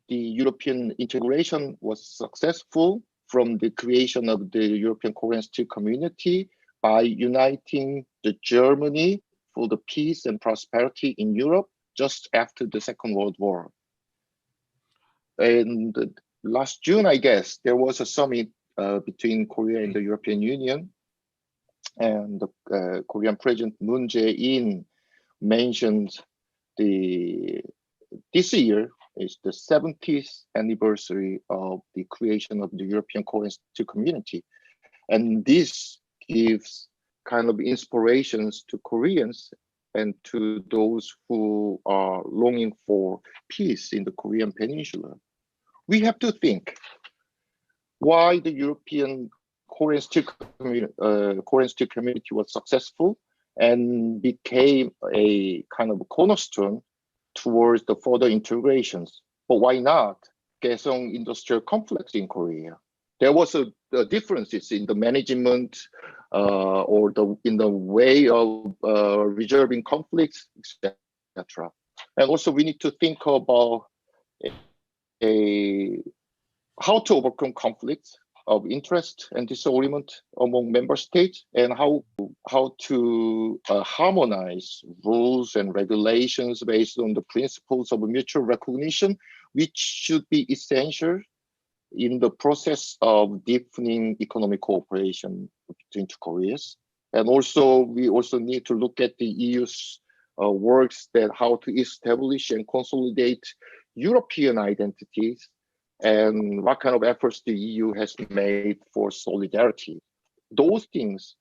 Speaker 4: the European integration was successful from the creation of the European Korean Steel Community by uniting the Germany for the peace and prosperity in Europe just after the Second World War. And last June, I guess, there was a summit between Korea and the European Union, and the Korean President Moon Jae-in mentioned this year is the 70th anniversary of the creation of the European Korean Steel Community. And this gives kind of inspirations to Koreans and to those who are longing for peace in the Korean Peninsula. We have to think why the European Korean Steel Community was successful and became a kind of cornerstone towards the further integrations. But why not Kaesong Industrial Complex in Korea? There was a differences in the management or in the way of resolving conflicts, etc. And also we need to think about how to overcome conflicts of interest and disagreement among member states, and how to harmonize rules and regulations based on the principles of mutual recognition, which should be essential in the process of deepening economic cooperation between two Koreas. And also, we also need to look at the EU's works that how to establish and consolidate European identities, and what kind of efforts the EU has made for solidarity. Those things,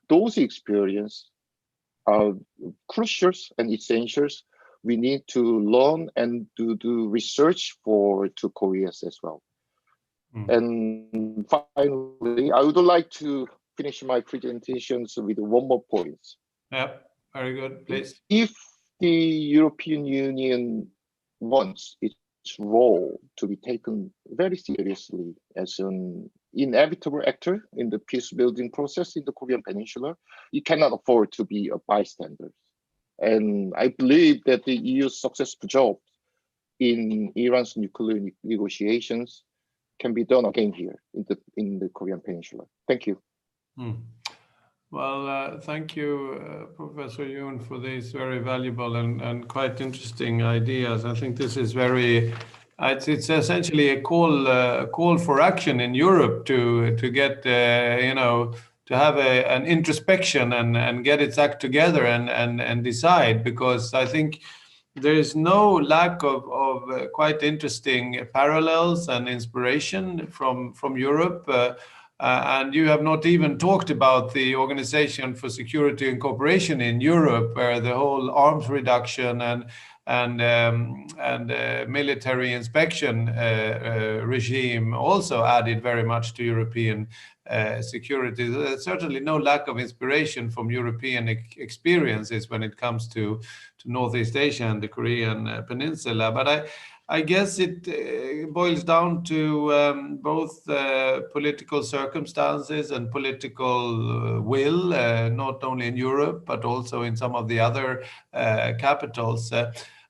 Speaker 4: those experiences are crucial and essentials. We need to learn and do research for two Koreas as well. And finally, I would like to finish my presentations with one more point.
Speaker 1: Yeah, very good, please.
Speaker 4: If the European Union wants its role to be taken very seriously as an inevitable actor in the peace building process in the Korean Peninsula, it cannot afford to be a bystander. And I believe that the EU's successful job in Iran's nuclear negotiations can be done again here in the Korean Peninsula. Thank you.
Speaker 1: Well, thank you, Professor Yoon, for these very valuable and quite interesting ideas. I think this is very, it's essentially a call for action in Europe to get, you know, to have an introspection and get its act together and decide, because I think there is no lack of quite interesting parallels and inspiration from Europe. And you have not even talked about the Organization for Security and Cooperation in Europe, where the whole arms reduction and military inspection regime also added very much to European security. There's certainly no lack of inspiration from European experiences when it comes to Northeast Asia and the Korean Peninsula. But I guess it boils down to both political circumstances and political will, not only in Europe, but also in some of the other capitals.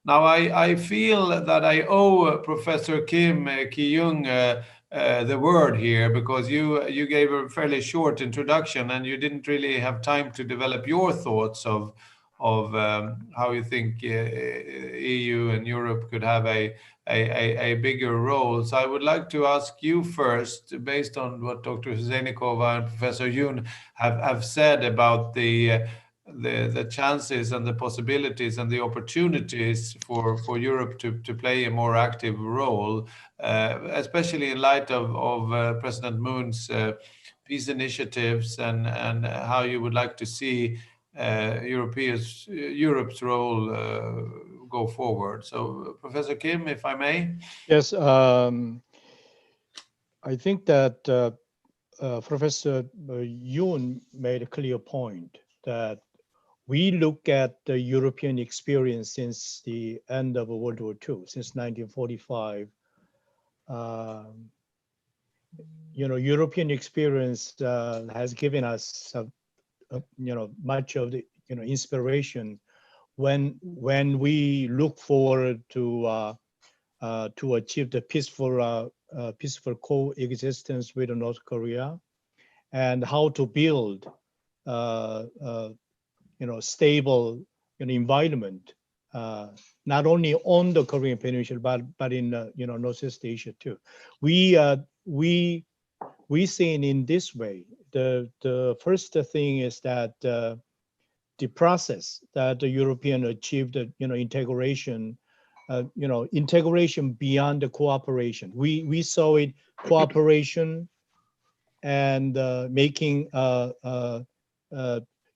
Speaker 1: Now, I feel that I owe Professor Kim Kijung the word here, because you gave a fairly short introduction and you didn't really have time to develop your thoughts of how you think EU and Europe could have a bigger role. So I would like to ask you first, based on what Dr. Zhezhenikova and Professor Yoon have said about the chances and the possibilities and the opportunities for Europe to play a more active role, especially in light of President Moon's peace initiatives, and how you would like to see Europe's role go forward. So, Professor Kim, if I may.
Speaker 2: Yes, I think that Professor Yoon made a clear point that we look at the European experience since the end of World War II, since 1945. You know, European experience has given us, you know, much of the, you know, inspiration when we look forward to achieve the peaceful coexistence with North Korea, and how to build you know, stable, you know, environment, not only on the Korean Peninsula but in you know, Northeast Asia too. We see it in this way. The first thing is that the process that the European achieved, you know, integration, you know, integration beyond the cooperation. We saw it cooperation and making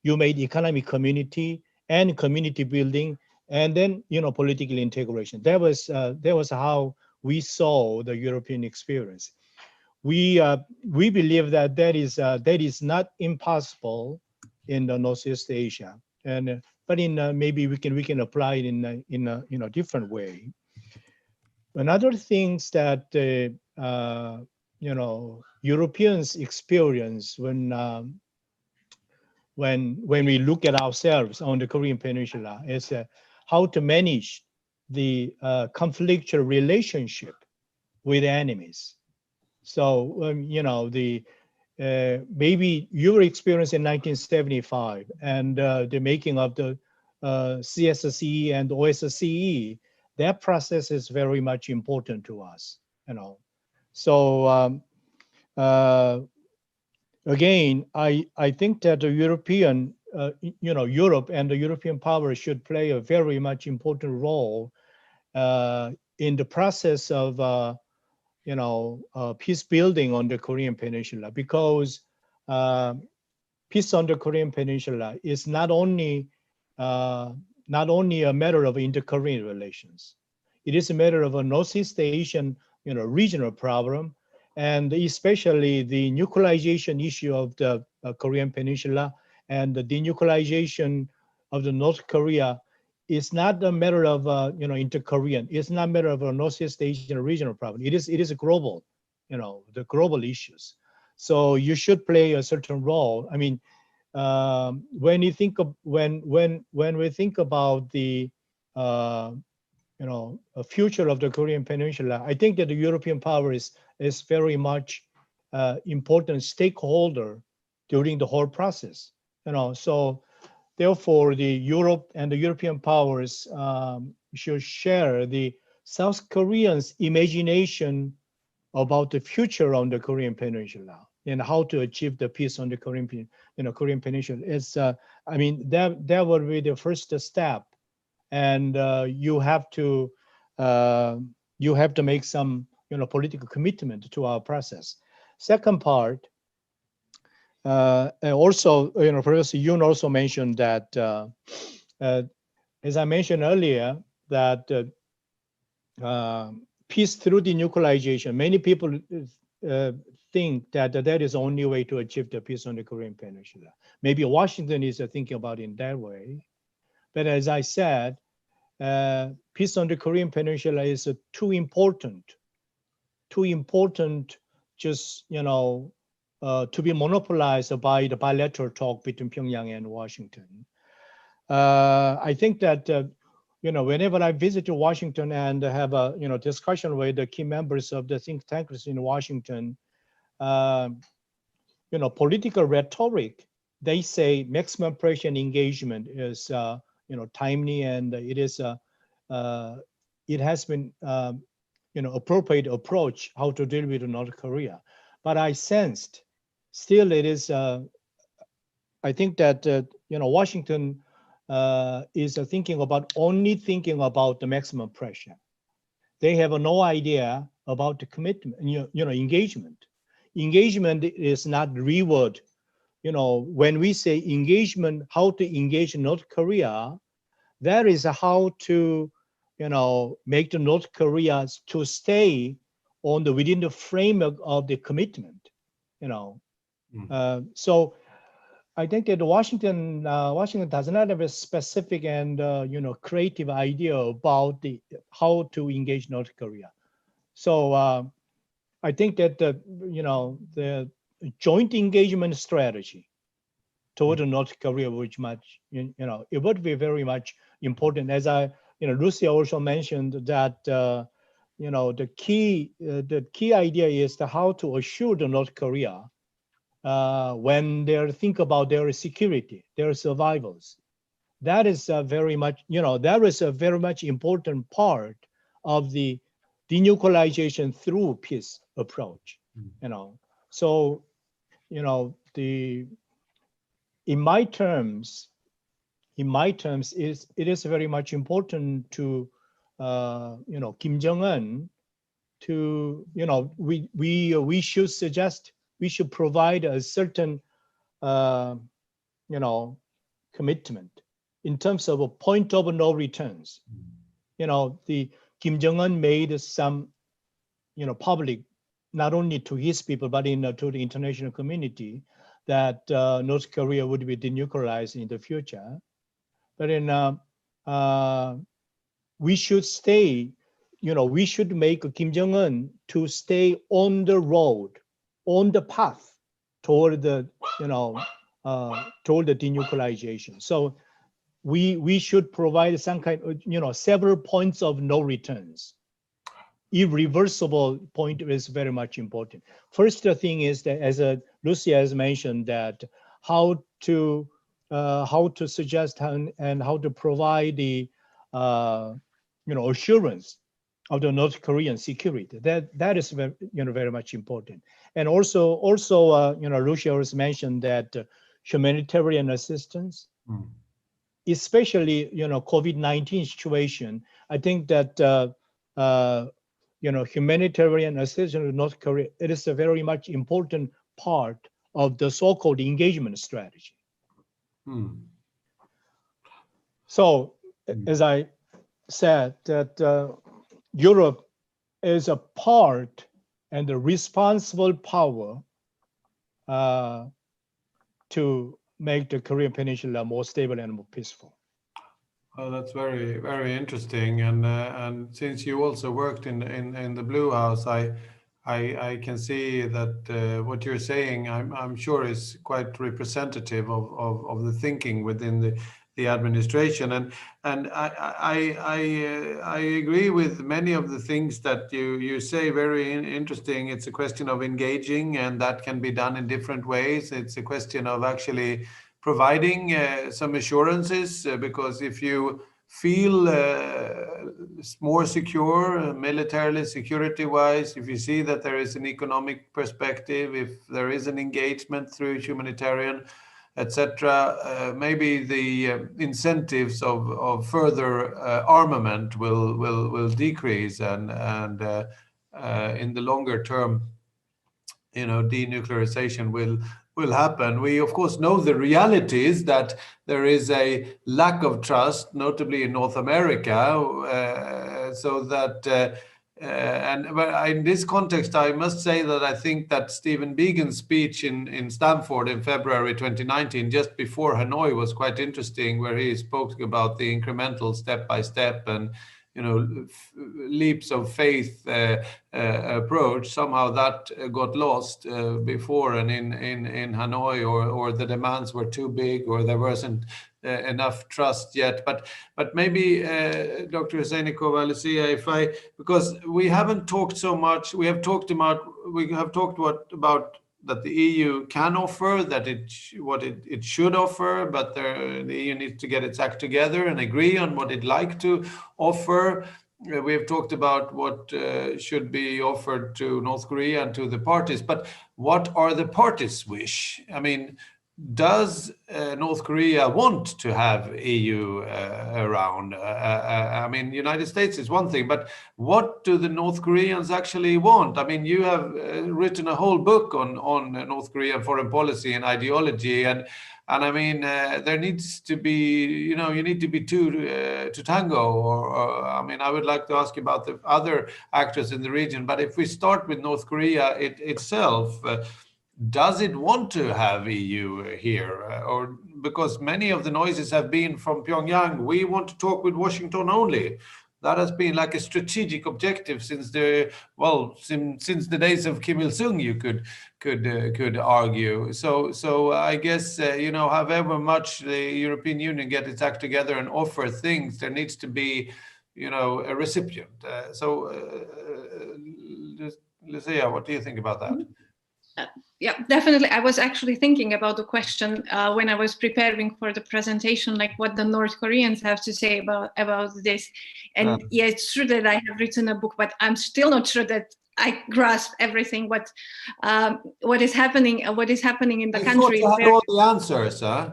Speaker 2: you made economic community and community building, and then, you know, political integration. That was how we saw the European experience. We believe that that is not impossible in the Northeast Asia, and but in maybe we can apply it in a you know, different way. Another things that you know, Europeans experience when we look at ourselves on the Korean Peninsula is how to manage the conflictual relationship with enemies. So you know, the maybe your experience in 1975 and the making of the CSCE and OSCE, that process is very much important to us, you know. So again, I think that the European, you know, Europe and the European power should play a very much important role in the process of you know, peace building on the Korean Peninsula, because peace on the Korean Peninsula is not only a matter of inter-Korean relations. It is a matter of a Northeast Asian, you know, regional problem, and especially the nuclearization issue of the Korean Peninsula and the denuclearization of the North Korea is not a matter of inter-Korean. It's not a matter of a Northeast Asian regional problem. It is a global, the global issues. So you should play a certain role. I mean, when you think of when we think about the a future of the Korean Peninsula, I think that the European power is very much important stakeholder during the whole process. So therefore the Europe and the European powers should share the South Koreans' imagination about the future on the Korean Peninsula and how to achieve the peace on the Korean Peninsula. It's I mean that would be the first step, and you have to make some political commitment to our process. Second part, and also Professor Yoon also mentioned that as I mentioned earlier, that peace through denuclearization. Many people think that that is the only way to achieve the peace on the Korean Peninsula. Maybe Washington is thinking about it in that way. But as I said, peace on the Korean Peninsula is too important just, to be monopolized by the bilateral talk between Pyongyang and Washington. I think that, whenever I visit Washington and have a, discussion with the key members of the think tanks in Washington, political rhetoric, they say maximum pressure and engagement is, timely, and it is, it has been, appropriate approach how to deal with North Korea. But I sensed still it is, I think that, Washington is only thinking about the maximum pressure. They have no idea about the commitment, engagement. Engagement is not reward. When we say engagement, how to engage North Korea, that is how to, make the North Korea to stay within the framework of the commitment, So I think that Washington does not have a specific and creative idea about how to engage North Korea. So I think that the joint engagement strategy toward North Korea, which much it would be very much important. As Lucia also mentioned that the key idea is how to assure the North Korea when they think about their security, their survivals. That is very much, that is a very much important part of the denuclearization through peace approach. So in my terms, it is very much important to Kim Jong-un to we should provide a certain commitment in terms of a point of no returns. The Kim Jong-un made some public, not only to his people but to the international community, that North Korea would be denuclearized in the future. But we should stay, we should make Kim Jong-un to stay on the road, on the path toward the, toward the denuclearization. So we should provide some kind of, several points of no returns. Irreversible point is very much important. First thing is that, as Lucia has mentioned, that how to suggest and how to provide the assurance of the North Korean security. That is very much important. And also Lucia has mentioned that humanitarian assistance, especially COVID-19 situation. I think that humanitarian assistance to North Korea, it is a very much important part of the so-called engagement strategy. So, as I said, that Europe is a part and the responsible power to make the Korean Peninsula more stable and more peaceful.
Speaker 1: Oh, that's very, very interesting. And since you also worked in the Blue House, I can see that what you're saying, I'm sure, is quite representative of the thinking within the administration. And I agree with many of the things that you say. Very interesting. It's a question of engaging, and that can be done in different ways. It's a question of actually providing some assurances, because if you feel more secure militarily, security-wise, if you see that there is an economic perspective, if there is an engagement through humanitarian, etc., maybe the incentives of further armament will decrease, and in the longer term, denuclearization will happen. We of course know the reality is that there is a lack of trust, notably in North America, so that but in this context, I must say that I think that Stephen Began's speech in Stamford in February 2019, just before Hanoi, was quite interesting, where he spoke about the incremental step-by-step and leaps of faith approach. Somehow that got lost before, and in Hanoi, or the demands were too big, or there wasn't enough trust yet. But maybe Dr. Huseinikova, Lucia, because we haven't talked so much. We have talked about that the EU can offer, that what it should offer, but the EU needs to get its act together and agree on what it'd like to offer. We have talked about what should be offered to North Korea and to the parties, but what are the parties' wish? I mean, does North Korea want to have EU around? I mean, United States is one thing, but what do the North Koreans actually want? I mean, you have written a whole book on North Korean foreign policy and ideology, and I mean, there needs to be, you need to be two to tango. Or I mean, I would like to ask you about the other actors in the region, but if we start with North Korea itself. Does it want to have EU here? Or because many of the noises have been from Pyongyang, we want to talk with Washington only. That has been like a strategic objective since the days of Kim Il-sung, you could argue. So I guess however much the European Union get its act together and offer things, there needs to be a recipient. Lucia, what do you think about that?
Speaker 3: Yeah, definitely. I was actually thinking about the question when I was preparing for the presentation, like what the North Koreans have to say about this. And yeah, it's true that I have written a book, but I'm still not sure that I grasp everything what is happening in the country.
Speaker 1: You had all the answers, huh?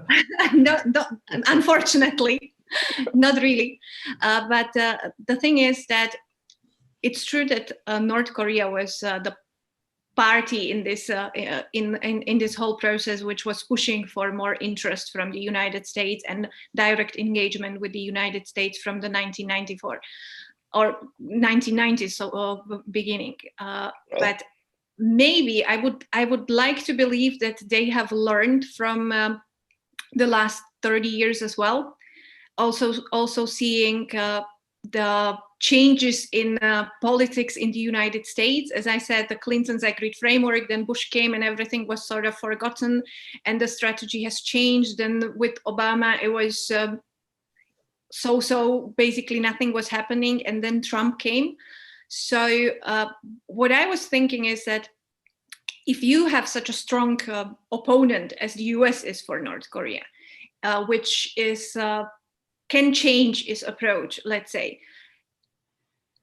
Speaker 3: No, unfortunately, not really. But the thing is that it's true that North Korea was the party in this in this whole process, which was pushing for more interest from the United States and direct engagement with the United States from the 1994 or 1990s, so beginning. But maybe I would like to believe that they have learned from the last 30 years as well. Also seeing the changes in politics in the United States. As I said, the Clintons agreed framework, then Bush came and everything was sort of forgotten and the strategy has changed. Then with Obama, it was so basically nothing was happening, and then Trump came. So what I was thinking is that if you have such a strong opponent as the US is for North Korea, which is can change its approach, let's say,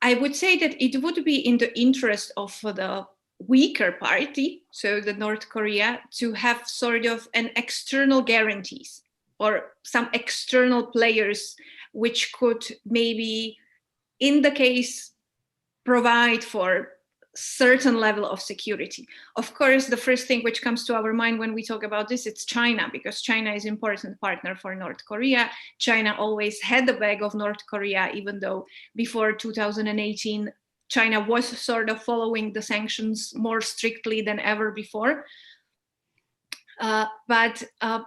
Speaker 3: I would say that it would be in the interest of the weaker party, so the North Korea, to have sort of an external guarantees or some external players which could maybe, in the case, provide for certain level of security. Of course, the first thing which comes to our mind when we talk about this, it's China, because China is an important partner for North Korea. China always had the back of North Korea, even though before 2018, China was sort of following the sanctions more strictly than ever before. But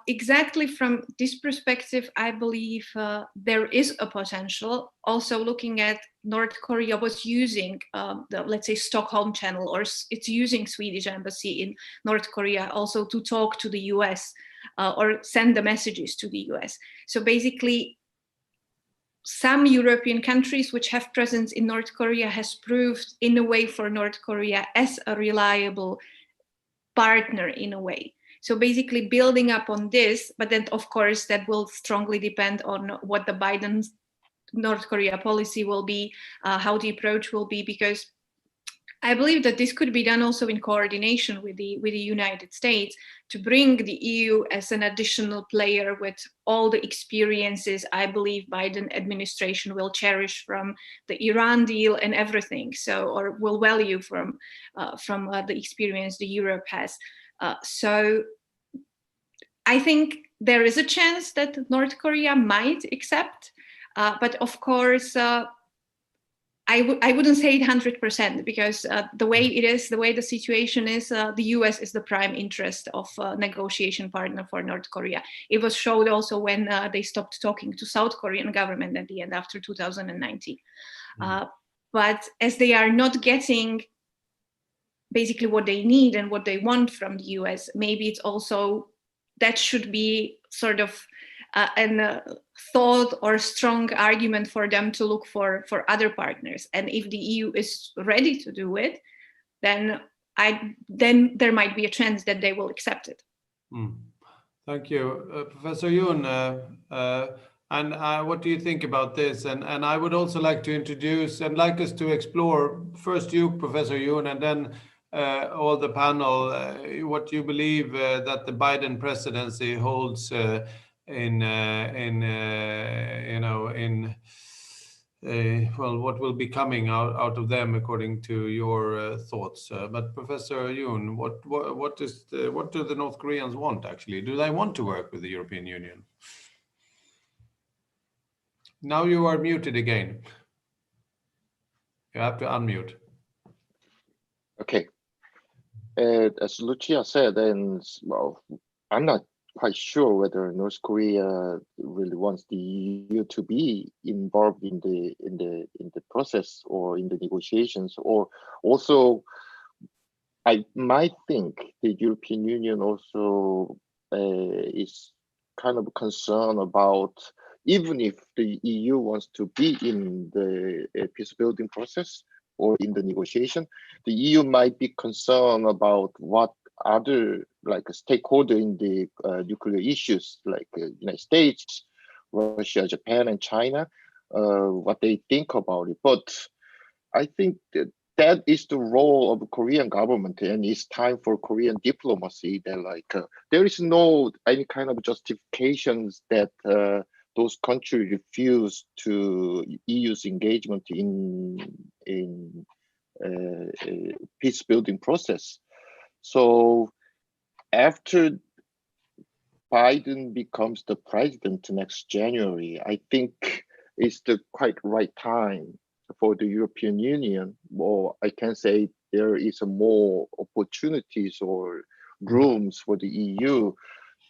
Speaker 3: exactly from this perspective, I believe there is a potential. Also looking at North Korea was using the, let's say, Stockholm channel, or it's using Swedish embassy in North Korea also to talk to the US or send the messages to the US. So basically, some European countries which have presence in North Korea has proved in a way for North Korea as a reliable partner in a way. So basically building up on this, but then of course that will strongly depend on what the Biden North Korea policy will be, how the approach will be, because I believe that this could be done also in coordination with the United States to bring the EU as an additional player with all the experiences I believe Biden administration will cherish from the Iran deal and everything. So, or will value from the experience the Europe has. So I think there is a chance that North Korea might accept, but of course, I wouldn't say it 100% because the way it is, the way the situation is, the US is the prime interest of negotiation partner for North Korea. It was showed also when they stopped talking to South Korean government at the end after 2019. But as they are not getting basically what they need and what they want from the US, maybe it's also, that should be sort of a thought or strong argument for them to look for other partners. And if the EU is ready to do it, then there might be a chance that they will accept it.
Speaker 1: Thank you, Professor Yoon. And what do you think about this? And I would also like to introduce and like us to explore first you, Professor Yoon, and then all the panel, what you believe that the Biden presidency holds what will be coming out of them according to your thoughts. But Professor Yoon, what do the North Koreans want actually? Do they want to work with the European Union? Now you are muted again. You have to unmute.
Speaker 4: Okay. As Lucia said, and well, I'm not quite sure whether North Korea really wants the EU to be involved in the process or in the negotiations, or also I might think the European Union also is kind of concerned about, even if the EU wants to be in the peace building process or in the negotiation, the EU might be concerned about what other stakeholder in the nuclear issues, like United States, Russia, Japan, and China, what they think about it. But I think that is the role of the Korean government, and it's time for Korean diplomacy. That there is no any kind of justifications that those countries refuse to EU's engagement in peace building process. So after Biden becomes the president next January, I think it's the quite right time for the European Union, or I can say there is more opportunities or rooms for the EU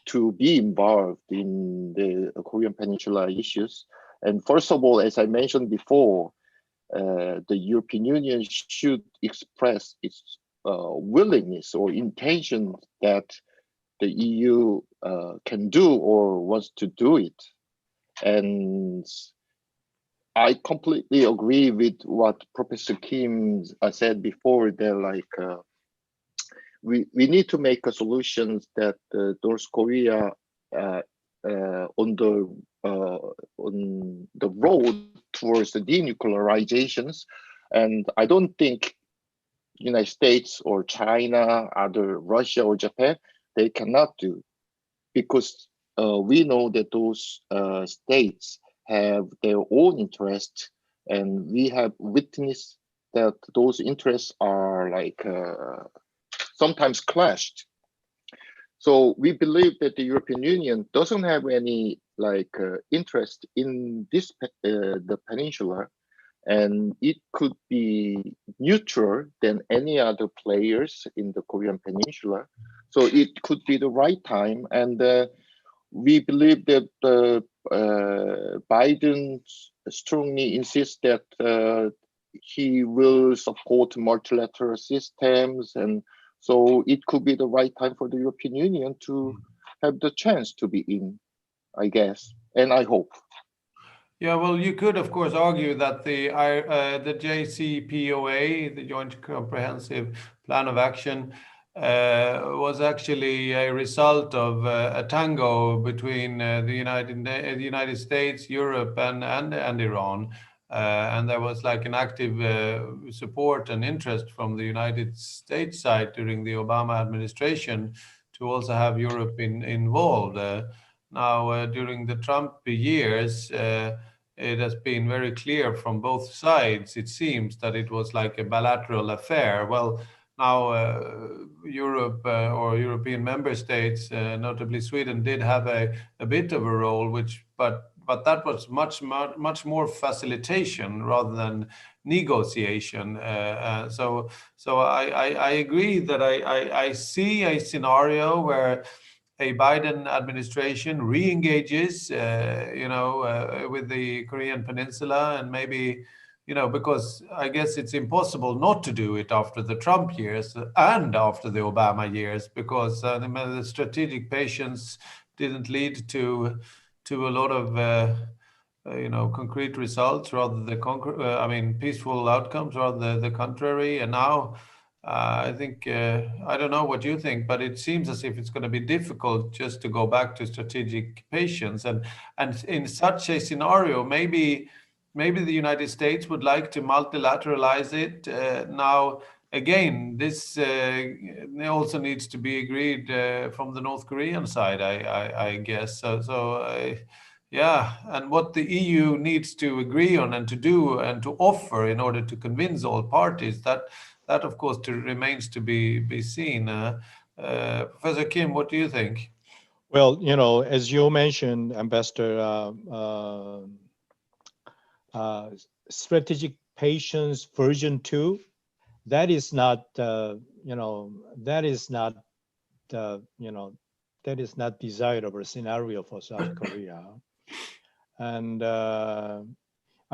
Speaker 4: to be involved in the Korean Peninsula issues. And first of all, as I mentioned before, the European Union should express its willingness or intention that the EU can do or wants to do it. And I completely agree with what Professor Kim said before, that we need to make a solutions that North Korea on the road towards the denuclearizations. And I don't think United States or China, other Russia or Japan, they cannot do, because we know that those states have their own interests, and we have witnessed that those interests are sometimes clashed. So we believe that the European Union doesn't have any interest in this the peninsula, and it could be neutral than any other players in the Korean Peninsula. So it could be the right time, and we believe that Biden strongly insists that he will support multilateral systems, and so it could be the right time for the European Union to have the chance to be in, I guess, and I hope.
Speaker 1: Yeah, well, you could, of course, argue that the JCPOA, the Joint Comprehensive Plan of Action, was actually a result of a tango between the United States, Europe, and Iran. And there was like an active support and interest from the United States side during the Obama administration to also have Europe involved. Now, during the Trump years, it has been very clear from both sides, it seems, that it was like a bilateral affair. Well, now Europe or European member states, notably Sweden, did have a bit of a role, but that was much more facilitation rather than negotiation. So I agree that I see a scenario where a Biden administration re-engages, with the Korean Peninsula, and maybe, because I guess it's impossible not to do it after the Trump years and after the Obama years, because the strategic patience didn't lead to a lot of concrete results, rather the peaceful outcomes, rather the contrary. And now I think, I don't know what you think, but it seems as if it's going to be difficult just to go back to strategic patience. And in such a scenario, maybe the United States would like to multilateralize it. Now, again, this also needs to be agreed from the North Korean side, I guess. Yeah, and what the EU needs to agree on and to do and to offer in order to convince all parties, that of course remains to be seen. Professor Kim, what do you think?
Speaker 2: Well, as you mentioned, Ambassador, strategic patience version 2, that is not desirable scenario for South Korea. And I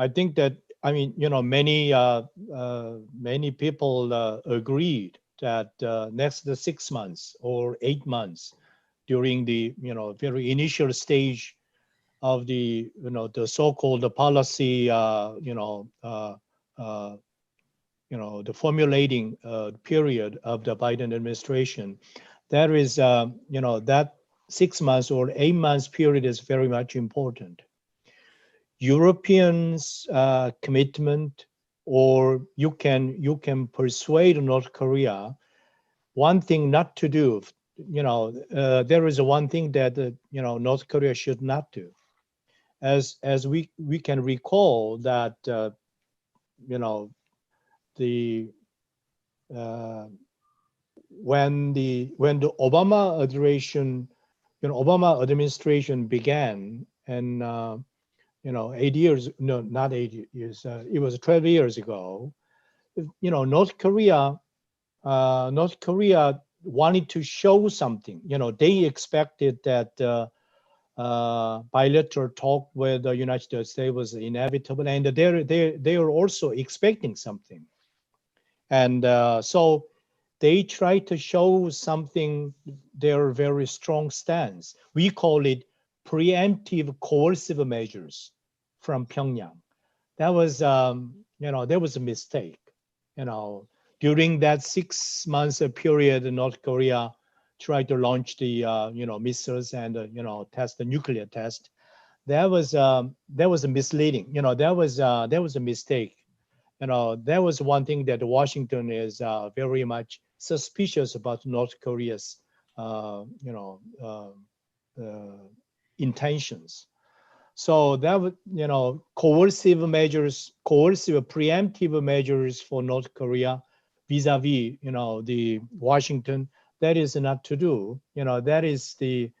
Speaker 2: think that, many people agreed that next 6 months or 8 months, during the very initial stage of the the so-called policy, the formulating period of the Biden administration, there is that 6 months or 8 months period is very much important. Europeans' commitment, or you can persuade North Korea one thing not to do. There is one thing that North Korea should not do. As we can recall that when the Obama administration began, and 8 years, no, not 8 years, it was 12 years ago, North Korea wanted to show something. They expected that bilateral talk with the United States was inevitable, and they are also expecting something. And so they try to show something, their very strong stance. We call it preemptive coercive measures from Pyongyang. That was, there was a mistake. During that 6 months period, North Korea tried to launch the, missiles and, test the nuclear test. That was a misleading. That was a mistake. That was one thing that Washington is very much suspicious about North Korea's, intentions. So that would, coercive preemptive measures for North Korea vis-a-vis, the Washington, that is not to do. That is the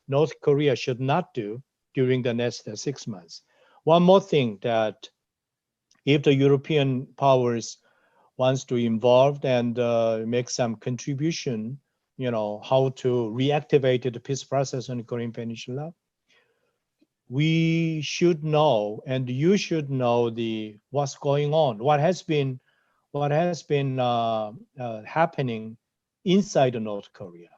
Speaker 2: North Korea should not do during the next 6 months. One more thing that if the European powers wants to involve and make some contribution, how to reactivate the peace process on the Korean Peninsula, we should know, and you should know what's going on, what has been happening inside North Korea.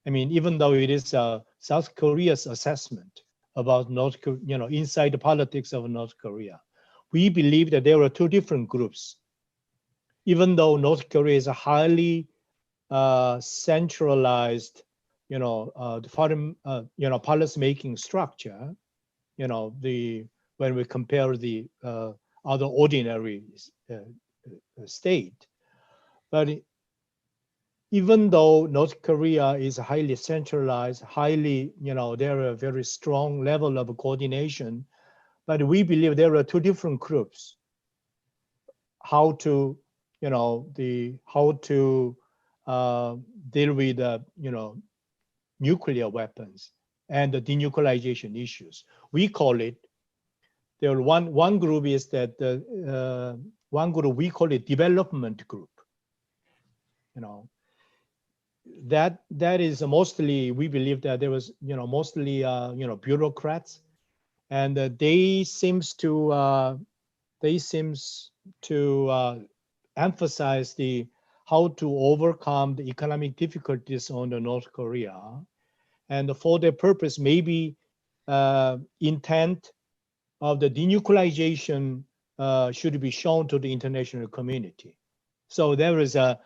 Speaker 2: I mean, even though it is South Korea's assessment about inside the politics of North Korea, we believe that there are two different groups. Even though North Korea is a highly centralized, the foreign, policy-making structure, when we compare the other ordinary state, but even though North Korea is highly centralized, there are a very strong level of coordination, but we believe there are two different groups. How to, deal with nuclear weapons and the denuclearization issues. We call it. There one group is that one group we call it development group. That is mostly, we believe that there was mostly bureaucrats, and they seems to emphasize how to overcome the economic difficulties on the North Korea, and for their purpose, maybe intent of the denuclearization should be shown to the international community. So there was a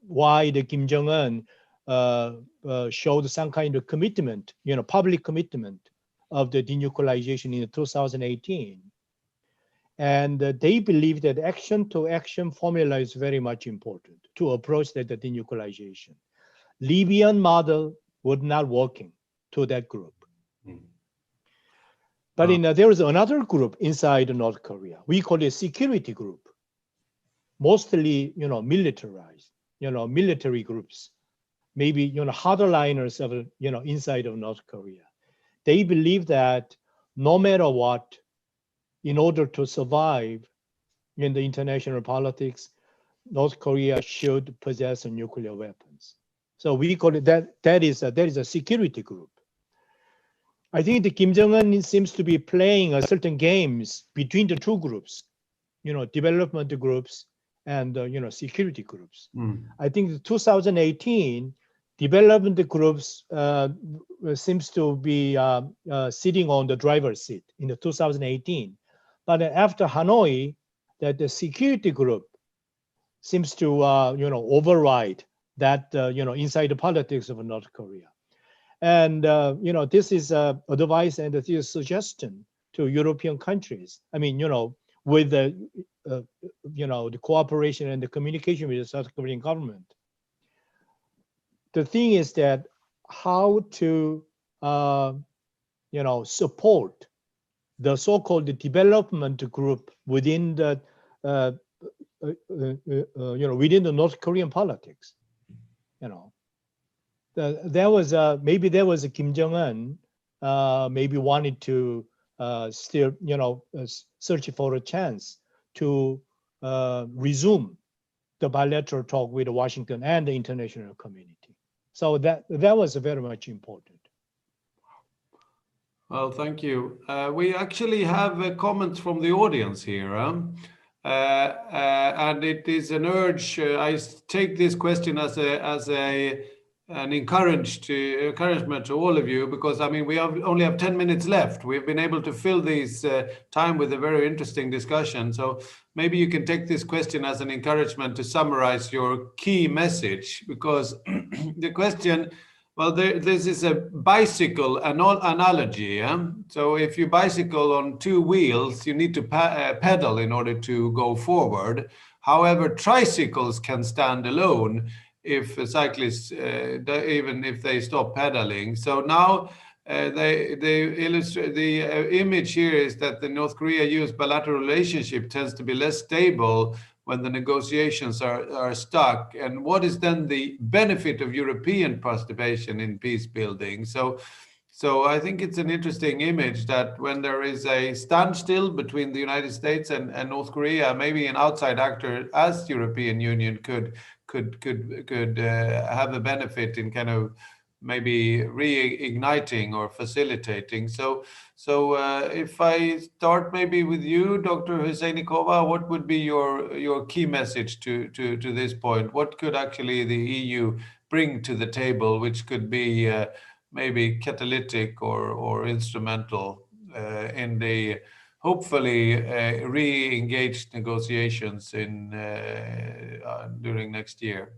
Speaker 2: why the Kim Jong-un showed some kind of commitment, public commitment of the denuclearization in 2018. And they believe that action-to-action formula is very much important to approach the denuclearization. Libyan model would not working to that group. But there is another group inside North Korea. We call it security group, mostly militarized, military groups, maybe hardliners of inside of North Korea. They believe that no matter what, in order to survive in the international politics, North Korea should possess nuclear weapons. So we call it that is a security group. I think the Kim Jong-un seems to be playing a certain games between the two groups, development groups and security groups. I think the 2018 development groups seems to be sitting on the driver's seat in the 2018. But after Hanoi, that the security group seems to override that inside the politics of North Korea. And this is advice and this is suggestion to European countries. I mean, with the the cooperation and the communication with the South Korean government. The thing is that how to support the so-called development group within the within the North Korean politics. There was maybe there was a Kim Jong-un maybe wanted to still search for a chance to resume the bilateral talk with Washington and the international community. So that was very much important.
Speaker 1: Well, thank you. We actually have comments from the audience here. And it is an urge. I take this question as an encouragement to all of you, because I mean we only have 10 minutes left. We've been able to fill this time with a very interesting discussion. So maybe you can take this question as an encouragement to summarize your key message, because the question, well, this is a bicycle analogy. Yeah? So if you bicycle on two wheels, you need to pedal in order to go forward. However, tricycles can stand alone if cyclists, even if they stop pedaling. So now they illustrate, the image here is that the North Korea-US bilateral relationship tends to be less stable when the negotiations are stuck. And what is then the benefit of European participation in peace building? So So I think it's an interesting image that when there is a standstill between the United States and North Korea, maybe an outside actor as European Union could have a benefit in kind of maybe reigniting or facilitating. So if I start maybe with you, Dr. Huseinikova, what would be your key message to this point? What could actually the EU bring to the table, which could be maybe catalytic or instrumental in the hopefully re-engaged negotiations in during next year?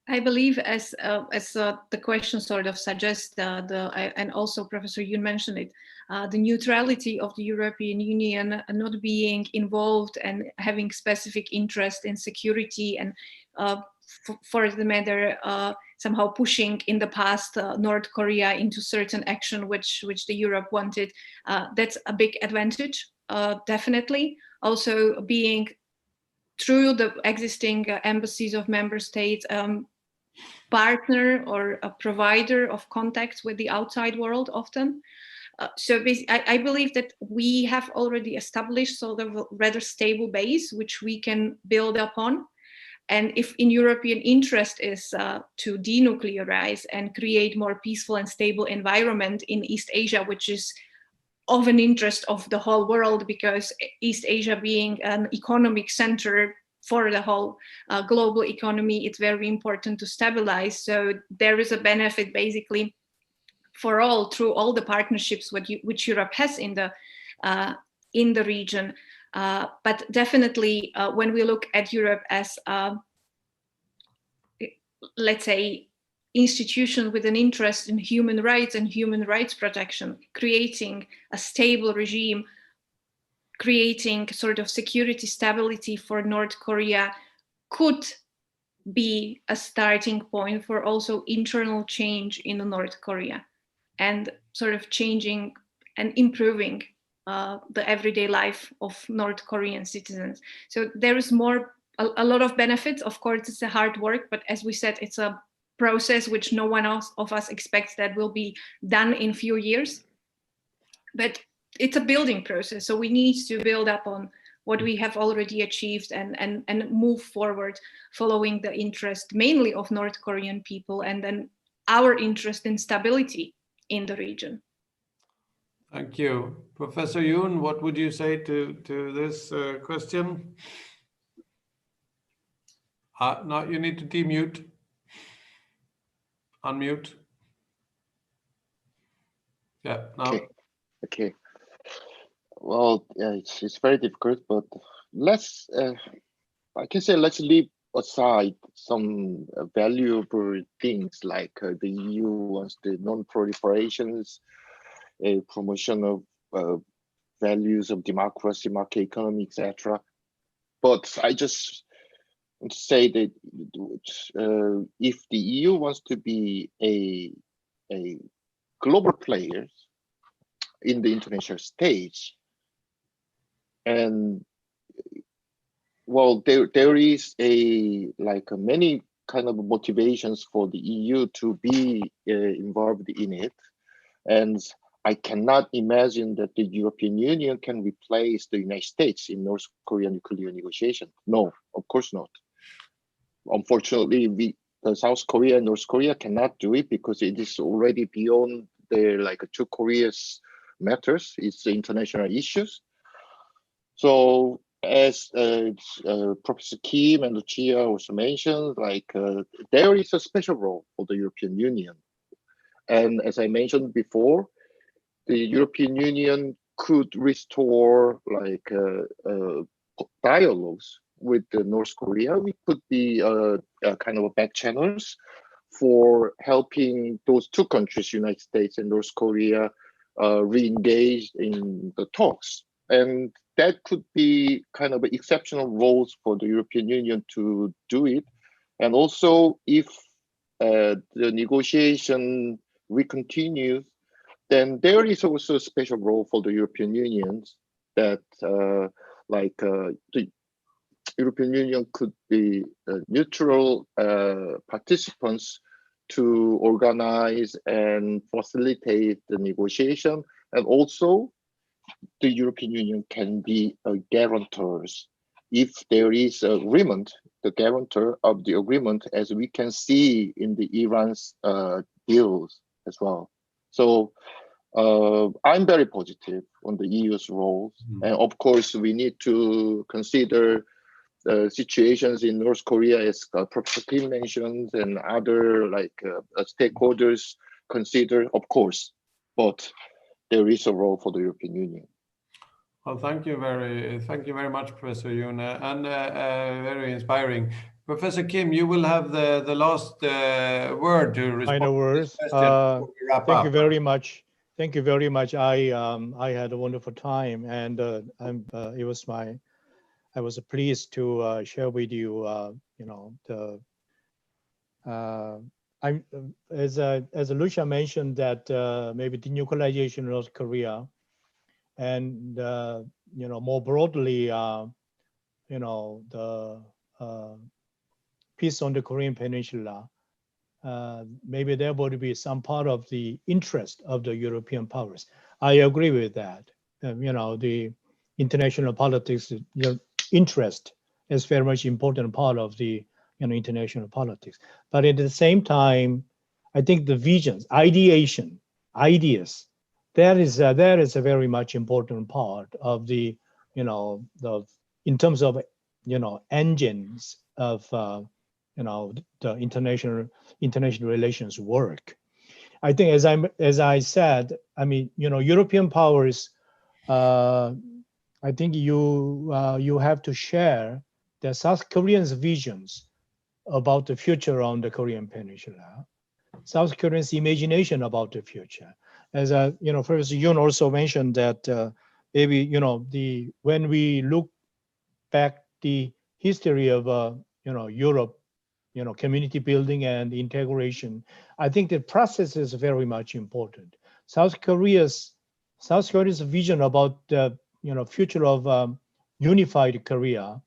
Speaker 3: I believe, as the question sort of suggests, and also Professor Yoon mentioned it, the neutrality of the European Union not being involved and having specific interest in security, and for the matter, somehow pushing in the past North Korea into certain action which the Europe wanted. That's a big advantage, definitely. Also being through the existing embassies of member states, partner or a provider of contacts with the outside world often. So I believe that we have already established sort of a rather stable base which we can build upon. And if in European interest is to denuclearize and create more peaceful and stable environment in East Asia, which is of an interest of the whole world, because East Asia being an economic center for the whole global economy, it's very important to stabilize. So there is a benefit basically for all through all the partnerships which Europe has in the region. But definitely when we look at Europe as, let's say, institution with an interest in human rights and human rights protection, creating a stable regime, creating sort of security stability for North Korea could be a starting point for also internal change in North Korea and sort of changing and improving the everyday life of North Korean citizens. So there is a lot of benefits. Of course, it's a hard work, but as we said, it's a process which no one else of us expects that will be done in few years. But it's a building process, so we need to build up on what we have already achieved and move forward following the interest mainly of North Korean people, and then our interest in stability in the region.
Speaker 1: Thank you. Professor Yoon, what would you say to this question? No, you need to demute. Unmute. Yeah, now.
Speaker 4: Okay. Well, yeah, it's very difficult, but let's, I can say, let's leave aside some valuable things like the EU wants the non-proliferations, a promotion of values of democracy, market economy, etc. But I just want to say that if the EU wants to be a global player in the international stage, and well, there is many kind of motivations for the EU to be involved in it, and I cannot imagine that the European Union can replace the United States in North Korean nuclear negotiation. No, of course not. Unfortunately, South Korea and North Korea cannot do it because it is already beyond their two Koreas matters. It's international issues. So as Professor Kim and Lucia also mentioned, there is a special role for the European Union. And as I mentioned before, the European Union could restore dialogues with North Korea. We could be kind of back channels for helping those two countries, United States and North Korea, re-engage in the talks. And that could be kind of exceptional roles for the European Union to do it. And also, if the negotiation continues, then there is also a special role for the European Union that the European Union could be neutral participants to organize and facilitate the negotiation, and also the European Union can be a guarantors. If there is agreement, the guarantor of the agreement, as we can see in the Iran's deals as well. So I'm very positive on the EU's role. And of course, we need to consider situations in North Korea, as Professor Kim mentioned, and other stakeholders consider, of course, but there is a role for the European Union.
Speaker 1: Well, thank you very much, Professor Yoon, and very inspiring. Professor Kim, you will have the last word to respond.
Speaker 2: Final words. Thank you very much. Thank you very much. I had a wonderful time, and I was pleased to share with you. As Lucia mentioned, that maybe denuclearization in North Korea, and more broadly, the peace on the Korean Peninsula. Maybe there would be some part of the interest of the European powers. I agree with that. The international politics, interest is very much important part of the international politics. But at the same time, I think the visions, ideation, ideas, that is a very much important part of the in terms of engines of the international relations work. I think as I said, I mean, European powers, I think you have to share the South Koreans' visions about the future on the Korean Peninsula, South Koreans' imagination about the future. As Professor Yoon also mentioned that maybe when we look back the history of Europe, community building and integration, I think the process is very much important. South Korea's vision about the future of unified Korea,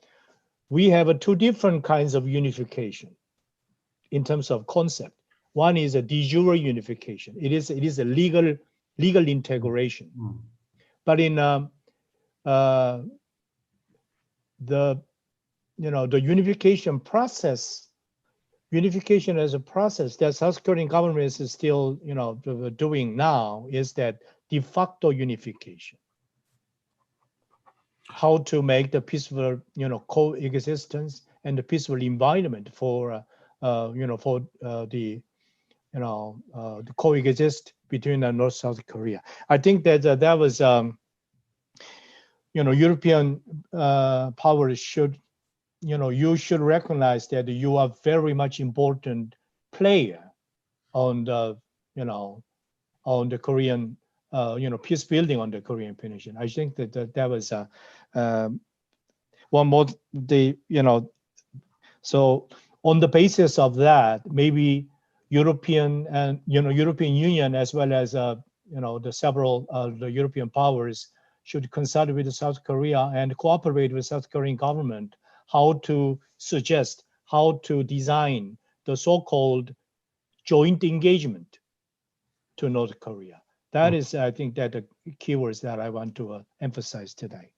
Speaker 2: we have two different kinds of unification in terms of concept. One is a de jure unification. It is a legal integration. But in the unification process, unification as a process that South Korean government is still doing now is that de facto unification. How to make the peaceful coexistence and the peaceful environment for the coexist between North South Korea. I think that that was European powers should you should recognize that you are very much important player on the on the Korean peace building on the Korean Peninsula. I think that was one more so on the basis of that, maybe European and European Union as well as the several the European powers should consult with South Korea and cooperate with South Korean government how to suggest how to design the so-called joint engagement to North Korea. That is, I think, that the keywords that I want to emphasize today.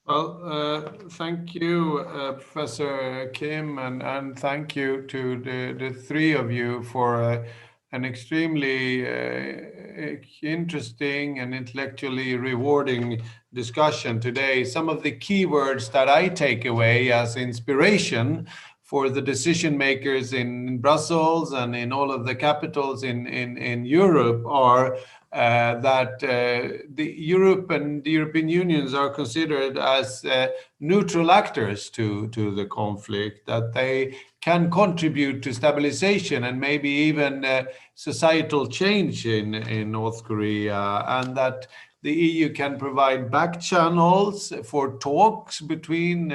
Speaker 1: Well, thank you, Professor Kim, and thank you to the three of you for an extremely interesting and intellectually rewarding discussion today. Some of the keywords that I take away as inspiration for the decision makers in Brussels and in all of the capitals in Europe are that the Europe and the European Unions are considered as neutral actors to the conflict, that they can contribute to stabilization and maybe even societal change in North Korea, and that the EU can provide back channels for talks between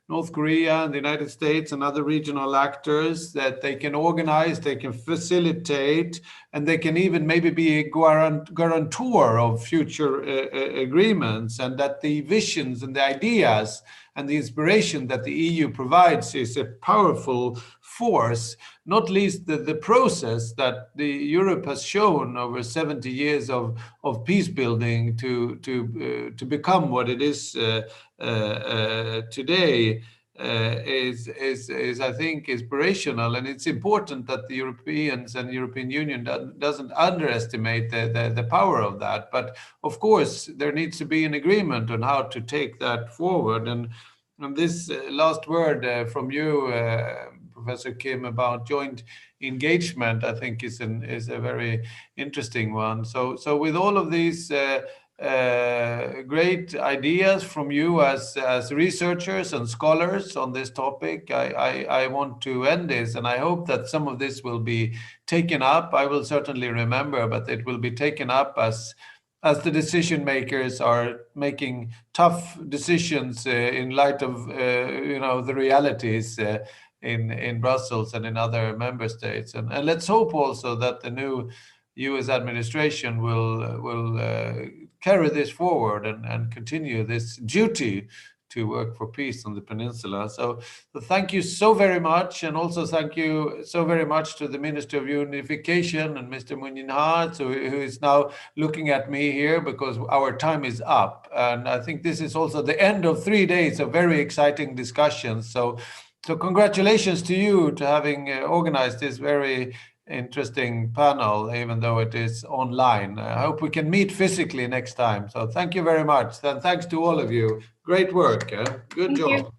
Speaker 1: North Korea and the United States and other regional actors, that they can organize, they can facilitate, and they can even maybe be a guarantor of future agreements, and that the visions and the ideas and the inspiration that the EU provides is a powerful force, not least the process that Europe has shown over 70 years of peace building to become what it is today. Is I think inspirational, and it's important that the Europeans and European Union doesn't underestimate the power of that. But of course, there needs to be an agreement on how to take that forward. And this last word from you, Professor Kim, about joint engagement, I think is a very interesting one. So with all of these great ideas from you as researchers and scholars on this topic, I want to end this, and I hope that some of this will be taken up. I will certainly remember, but it will be taken up as the decision makers are making tough decisions in light of the realities in Brussels and in other member states. And let's hope also that the new U.S. administration will carry this forward and continue this duty to work for peace on the peninsula. So thank you so very much, and also thank you so very much to the Minister of Unification and Mr. Munyin, who is now looking at me here because our time is up. And I think this is also the end of 3 days of very exciting discussions. So congratulations to you to having organized this very interesting panel, even though it is online. I hope we can meet physically next time. So thank you very much. And thanks to all of you. Great work. Good job.